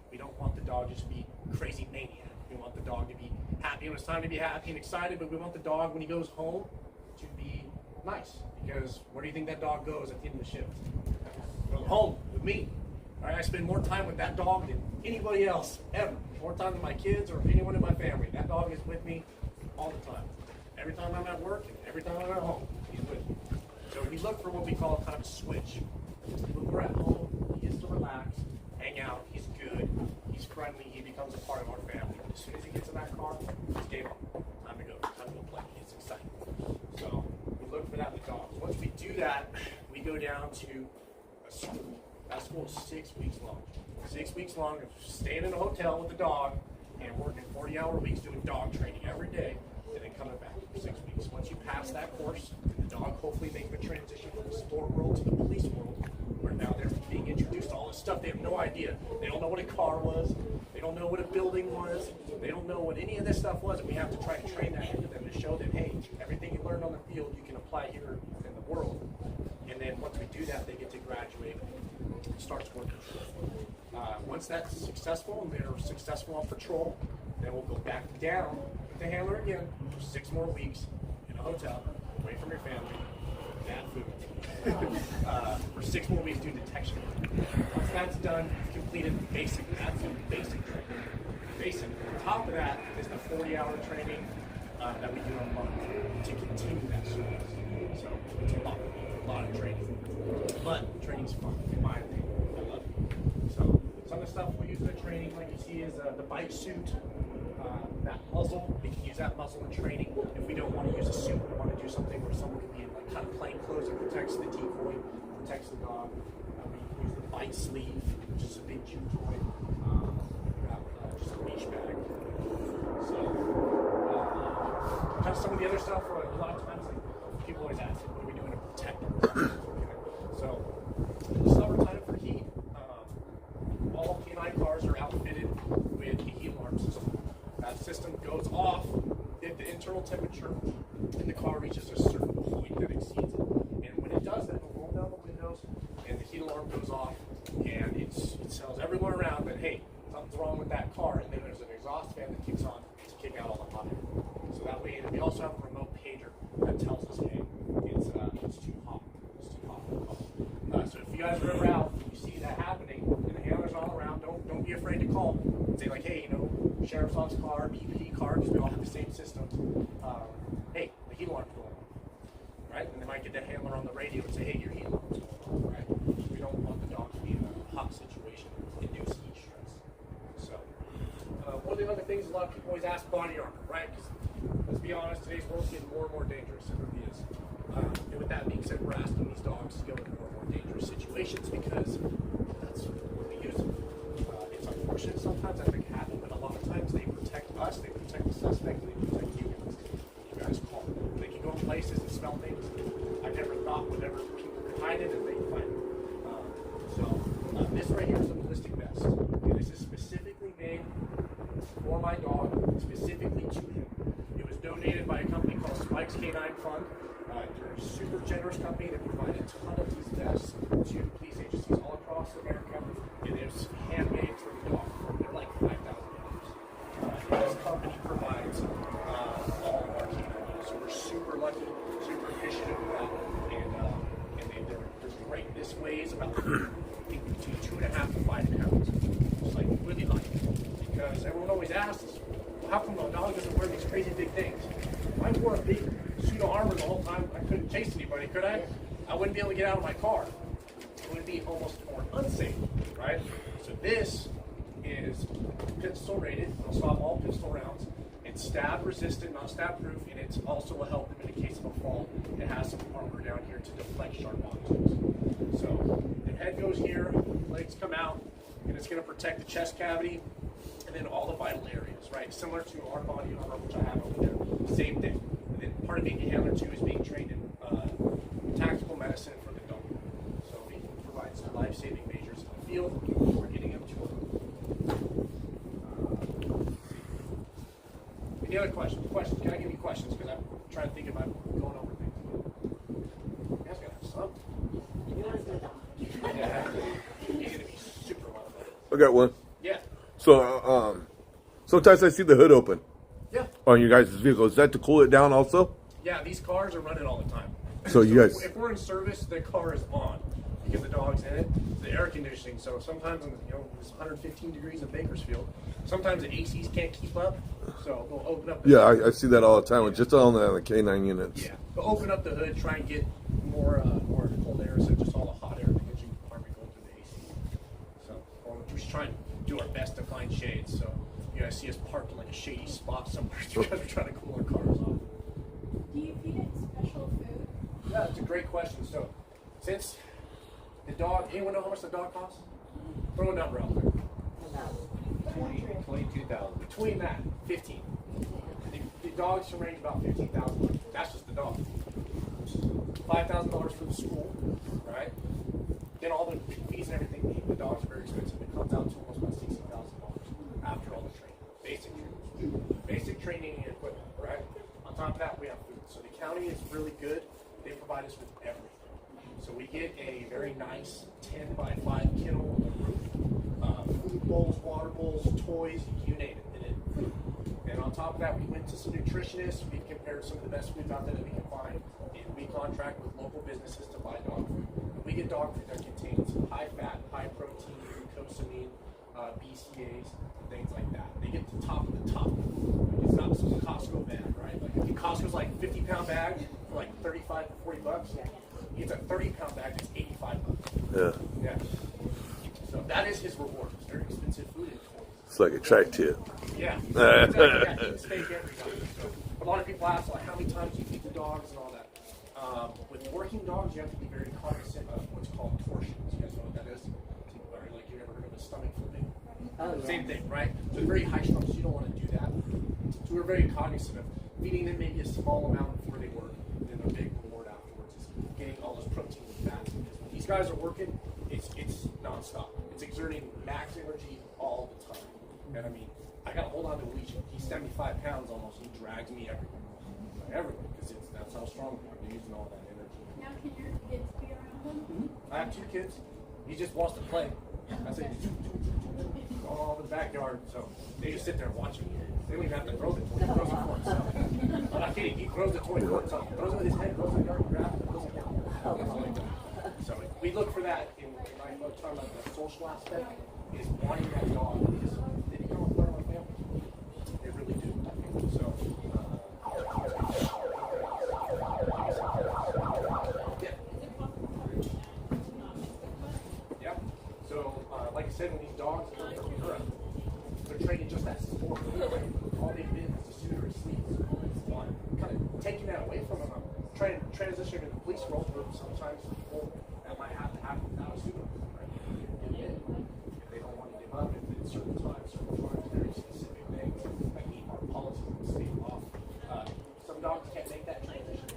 We don't want the dog just to be crazy maniac. We want the dog to be happy when it's time to be happy and excited, but we want the dog, when he goes home, to be nice. Because where do you think that dog goes at the end of the shift? Goes home with me. All right, I spend more time with that dog than anybody else, ever. More time than my kids or anyone in my family. That dog is with me all the time. Every time I'm at work and every time I'm at home, he's with me. So we look for what we call kind of a switch. When we're at home, he gets to relax, hang out, he's good, he's friendly, he becomes a part of our family. As soon as he gets in that car, it's game on. Time to go play. It's exciting. So we look for that with dogs. Once we do that, we go down to a school. That school is 6 weeks long. 6 weeks long of staying in a hotel with the dog and working 40-hour weeks doing dog training every day, and then coming back for 6 weeks. Once you pass that course, the dog hopefully makes the transition from the sport world to the police world, where now they're being introduced to all this stuff. They have no idea. They don't know what a car was. They don't know what a building was. They don't know what any of this stuff was, and we have to try to train that into them to show them, hey, everything you learned on the field, you can apply here in the world. And then once we do that, they get to graduate and start working. Once that's successful and they're successful on patrol, then we'll go back down with the handler again for 6 more weeks in a hotel, away from your family, bad food, for 6 more weeks doing detection. Once that's done, completed basic, that's basic training. Basic. On top of that is the 40-hour training that we do a month to continue that service. So it's a lot of training. But training's fun, in my opinion. I love it. So of the stuff we use in the training, like you see, is the bite suit, that muzzle. We can use that muzzle in training. If we don't want to use a suit, we want to do something where someone can be in like kind of plain clothes that protects the decoy, protects the dog. We can use the bite sleeve, which is a big chew toy. Just a leash bag. So, kind of some of the other stuff. A lot of times, like, people always ask, "What are we doing to protect them?" So, summertime for heat. All K9 cars are outfitted with a heat alarm system. That system goes off if the internal temperature in the car reaches a certain point that exceeds it. And when it does that, it'll roll down the windows and the heat alarm goes off, and it tells everyone around that, hey, something's wrong with that car, and then there's an exhaust fan that kicks on to kick out all the hot air. So that way, and we also have a remote pager that tells us, hey, it's too hot. It's too hot. So if you guys are ever out, you see that happening, and the handlers all around, don't be afraid to call and say like, hey, sheriff's office car, BPD car, because we all have the same system. Hey, the heat alarm's going on, right? And they might get that handler on the radio and say, hey, your heat alarm's going on, right? We don't want the dog to be in a hot situation, induce heat stress. So, one of the other things a lot of people always ask, body armor, right? Because let's be honest, today's world's getting more and more dangerous. It really is. And with that being said, we're asking these dogs to go into more and more dangerous situations because that's what we use them. It's unfortunate sometimes that can happen, but a lot of times they protect us, they protect the suspect, and they protect you guys. You guys call. They can go in places and smell things I never thought would ever people could hide it, and they can find it. This right here is a ballistic vest. Okay, this is specifically made for my dog, specifically to him. It was donated by a company called Spike's K9 Fund. They're a super generous company that provide a ton of these vests to police agencies all across America, and it's handmade for the dog. They're like $5,000. This company provides all of our K9 so we're super lucky, super appreciative of that, and they're great. This weighs about between 2.5 to 5 pounds. It's like really light, because everyone always asks, well, how come a dog doesn't wear these crazy big things? If I wore a big suit of armor the whole time, I couldn't chase anybody, could I? I wouldn't be able to get out of my car. It would be almost more unsafe, right? So this is pistol rated. It'll stop all pistol rounds. It's stab resistant, not stab proof, and it's also will help them in the case of a fall. It has some armor down here to deflect sharp objects. So the head goes here, legs come out, and it's going to protect the chest cavity and then all the vital areas, right? Similar to our body armor, which I have over there. Same thing. And then part of being a handler too is being trained in tactical medicine for the dog. So we can provide some life-saving measures in the field before getting them to them. Any other questions? Can I give you questions? Because I'm trying to think about going over things. You guys gotta have some. Yeah. He's gonna be super well about it. I got one. Yeah. So, sometimes I see the hood open. Yeah. On your guys' vehicle. Is that to cool it down also? Yeah, these cars are running all the time. So you guys... If we're in service, the car is on because the dog's in it. The air conditioning. So sometimes, it's 115 degrees in Bakersfield. Sometimes the ACs can't keep up, so they'll open up. Yeah, I see that all the time. Just on the K9 units. Yeah, they'll open up the hood, try and get more cold air instead of just all the hot air because you aren't going through the AC. So, we're just trying to do our best to find shades. So you guys see us parked in like a shady spot somewhere because we're trying to cool our cars off. Do you feed it special food? Yeah, that's a great question. So, since the dog, anyone know how much the dog costs? Throw a number out there. 22,000. Between that, 15. The dogs can range about 15,000. That's just the dog. $5,000 for the school, right? Then all the fees and everything. The dogs are very expensive. It comes out to almost about $60,000 after all the training, basic training and equipment, right? On top of that, we have food. So the county is really good. They provide us with everything. So we get a very nice 10 by 5 kennel on the roof. Food bowls, water bowls, toys, you name it, and then food. And on top of that, we went to some nutritionists. We compared some of the best foods out there that we can find. And we contract with local businesses to buy dog food. And we get dog food that contains high fat, high protein, glucosamine, BCAAs, and things like that. They get the top of the top. It's not some Costco bag, right? Like I think Costco's like 50-pound bag for like 35 to 40 bucks. It's a 30-pound bag that's 85 bucks. Yeah. Yeah. So that is his reward. very expensive food. It's like a track tip. Yeah. Exactly. Yeah, eat steak every time. So, a lot of people ask, like, how many times do you feed the dogs and all that. With working dogs, you have to be very cognizant of what's called torsions. You guys know what that is? Or like you ever heard of a stomach flipping? Oh, yeah. Same thing, right? So very high strung, so you don't want to do that. So we're very cognizant of feeding them maybe a small amount before they work, and then their big reward afterwards is getting all those protein and fats. Because when these guys are working, it's nonstop. It's exerting max energy all the time. And I mean, I got to hold on to a leash. He's 75 pounds almost. He drags me everywhere, because that's how strong we are. We're using all that energy. Now can your kids be around them? I have 2 kids. He just wants to play. I say, all over the backyard. So they just sit there and watch me. They don't even have to throw the toy. He throws it for himself. I'm not kidding. He throws the toy for himself. He throws it with his head, goes in the yard, grabs it, throws it down. So we look for that in talking about the social aspect, is wanting that dog. Because they become a part of my family. They really do. So, yeah. So, like I said, when these dogs they're training just that sport. All they've been is a suitor of sleep. Kind of taking that away from them. I'm trying to transition to the police role where sometimes people that might have to happen without a suitor. Right? If they don't want to give up, if it's certain times, very specific things, like need our policies and state law. Some dogs can't make that transition.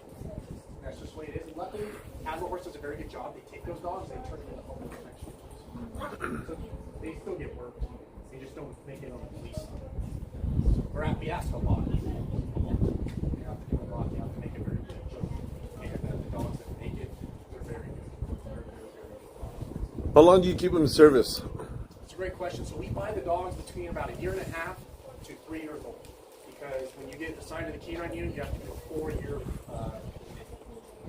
That's just the way it is. And luckily, Admiral Horse does a very good job. They take those dogs, they turn them into home protection. So they still get worked. They just don't make it on the police. So we ask a lot. You have to do a lot. You have to make it very good. And the dogs that make it, they're very good. They're very, very good. How long do you keep them in service? It's a great question. So we buy the dogs between about 1.5 years to 3 years old. Because when you get assigned to the canine unit, you have to do a 4-year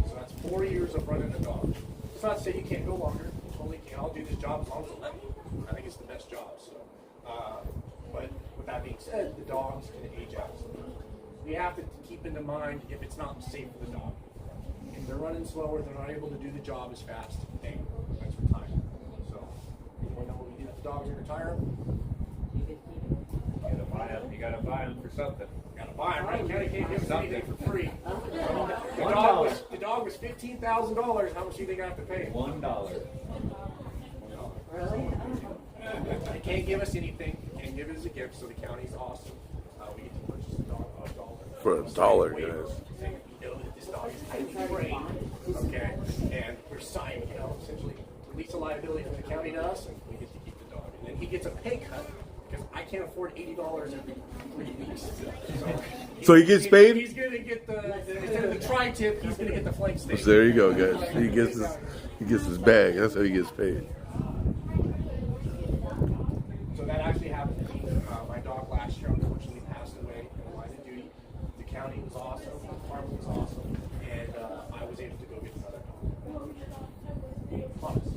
so that's 4 years of running a dog. It's not to say you can't go longer. You totally can. I'll do this job as long as they'll let me. I think it's the best job. So, but with that being said, the dogs can age out. We have to keep into mind if it's not safe for the dog. If they're running slower, they're not able to do the job as fast. Hey, that's retirement. So, anyone know what we do if the dogs are retire them? You gotta buy them for something. Gotta buy them, right? County can't give us anything for free. The dog was $15,000. How much do you think I have to pay? $1. Really? They can't give us anything. They can't give it as a gift, so the county's awesome. We get to purchase the dog For $1, guys. Saying we know that this dog is highly trained. Okay, and we're signing, essentially release a liability from the county to us, and we get to keep the dog. And then he gets a pay cut because I can't afford $80 every 3 weeks. So he gets paid? He's gonna get instead of the tri-tip, he's gonna get the flank steak. So there you go, guys. He gets his bag. That's how he gets paid. So that actually happened to me. My dog last year unfortunately passed away in the line of duty. The county was awesome, the farm was awesome, and I was able to go get another dog. Promise.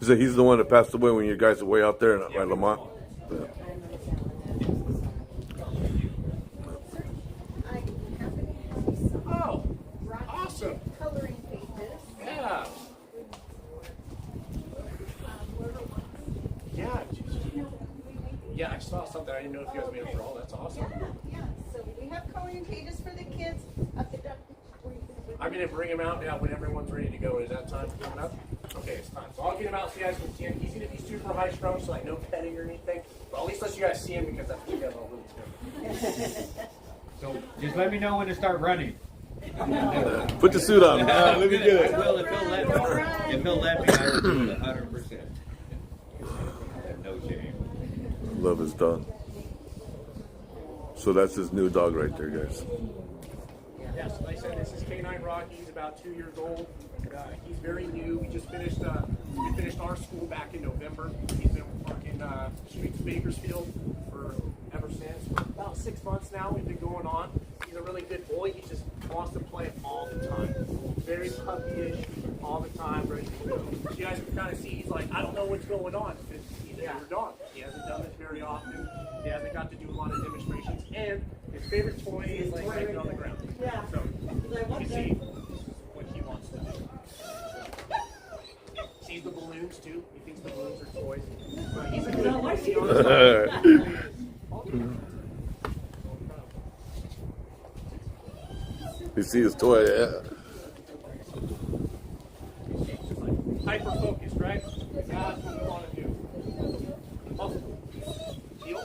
So he's the one that passed away when you guys were way out there in Lamont? Yeah. Oh, awesome. Coloring pages. Yeah. Yeah, I saw something. I didn't know if you guys made a draw. That's awesome. Yeah, so we have coloring pages for the kids up the I'm going to bring him out now when everyone's ready to go. Is that time coming up? Okay, it's time. So I'll get him out so you guys can see him. He's going to be super high strung, so like no petting or anything. But at least let you guys see him because that's what you guys all really do. So just let me know when to start running. Put the suit on. Let me get it. I will if he'll let me. If he'll let me, I will do it 100%. No shame. Love his dog. So that's his new dog right there, guys. Yes, like I said, this is Canine Rocky. He's about 2 years old. He's very new. We just finished our school back in November. He's been working streets of Bakersfield for ever since. For about 6 months now we've been going on. He's a really good boy. He just wants to play all the time. Very puppyish, all the time, ready to go. You guys can kind of see he's like, I don't know what's going on. He's a younger dog. He hasn't done this very often. He hasn't got to do a lot of demonstrations. And his favorite toy is like right on the ground. Yeah. So you can see what he wants to do. Sees the balloon, jokes too. He thinks the balloons are toys. He's a good You see his toy, yeah. Hyper focused, right? That's what we want to do. Muscle. Deal.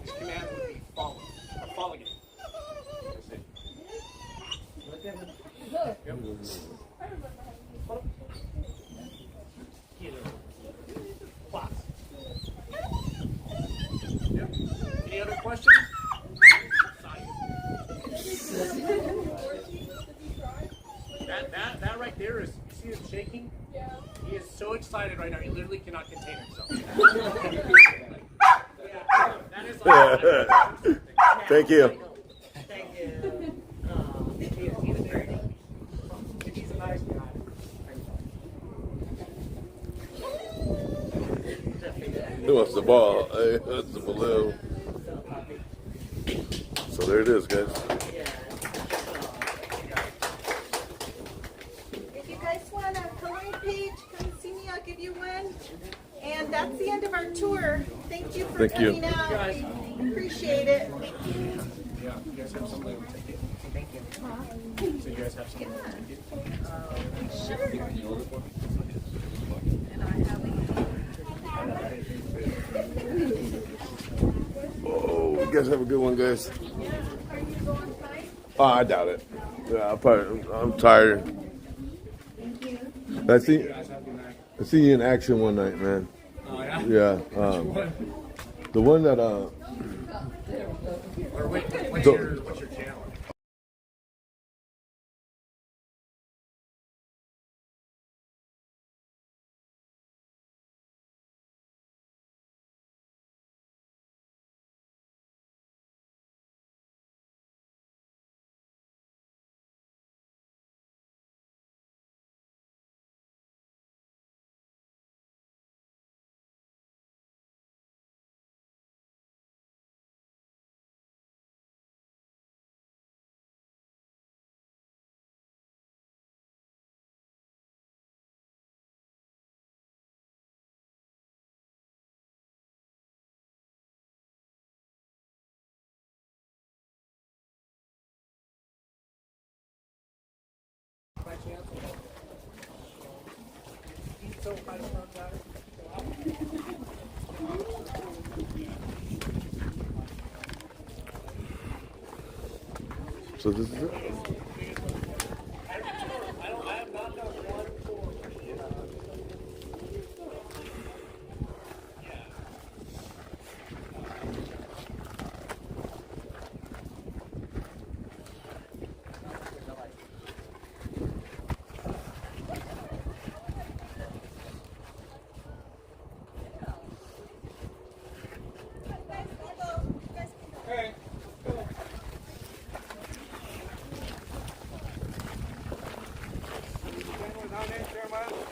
His command would be follow. Or follow again. Yep. Class. Yep. Any other questions? That right there is, you see him shaking? Yeah. He is so excited right now, he literally cannot contain himself. That is like, Thank you. Thank you. He's very nice. He's a nice guy. Who wants the ball? Hey, that's the balloon. So there it is, guys. If you guys want a coloring page, come see me. I'll give you one. And that's the end of our tour. Thank you for coming out. Appreciate it. Yeah, you guys have somebody to take it. Thank you. So you guys have somebody to take it? Sure. Oh, you guys have a good one, guys. Oh, I doubt it. Yeah, I'm tired. I see you in action one night, man. Oh, yeah? Yeah. The one that Or wait, what's your channel? By chance? So I don't know about it. So this is it. Hey.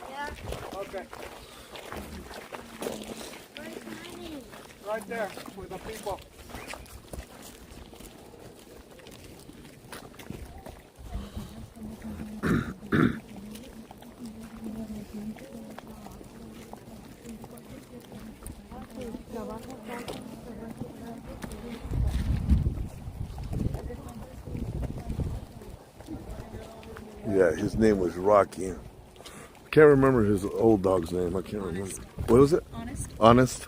Yeah. Okay. Right there with the people. Yeah, his name was Rocky. I can't remember his old dog's name. I can't remember. What was it? Honest. Honest.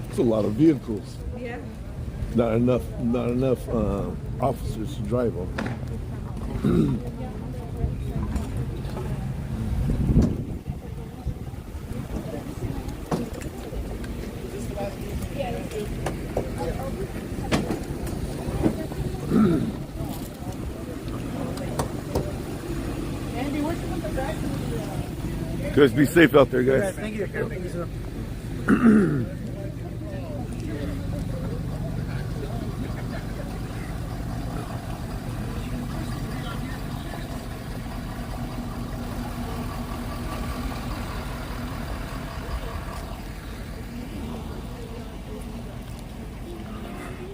It's a lot of vehicles. Yeah. Not enough officers to drive them. Andy, where'd you put the bag? Guys, be safe out there, guys. Thank you. Thank you, sir.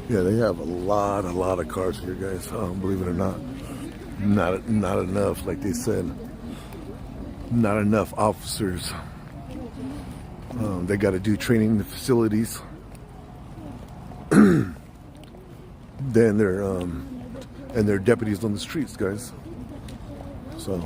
Yeah, they have a lot of cars here, guys. Believe it or not, not enough. Like they said, not enough officers. They got to do training in the facilities. Then they're deputies on the streets, guys. So.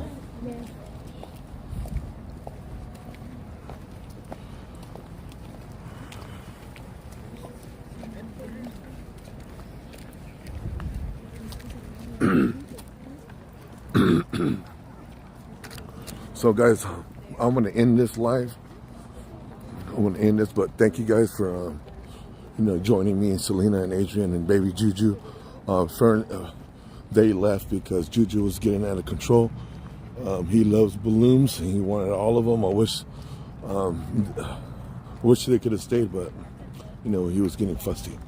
So guys, I'm gonna end this live. I'm gonna end this, but thank you guys for joining me and Selena and Adrian and baby Juju. They left because Juju was getting out of control. He loves balloons and he wanted all of them. I wish they could have stayed, but he was getting fussy.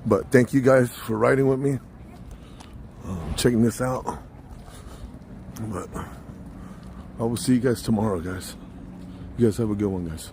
But thank you guys for riding with me, checking this out. But I will see you guys tomorrow, guys. You guys have a good one, guys.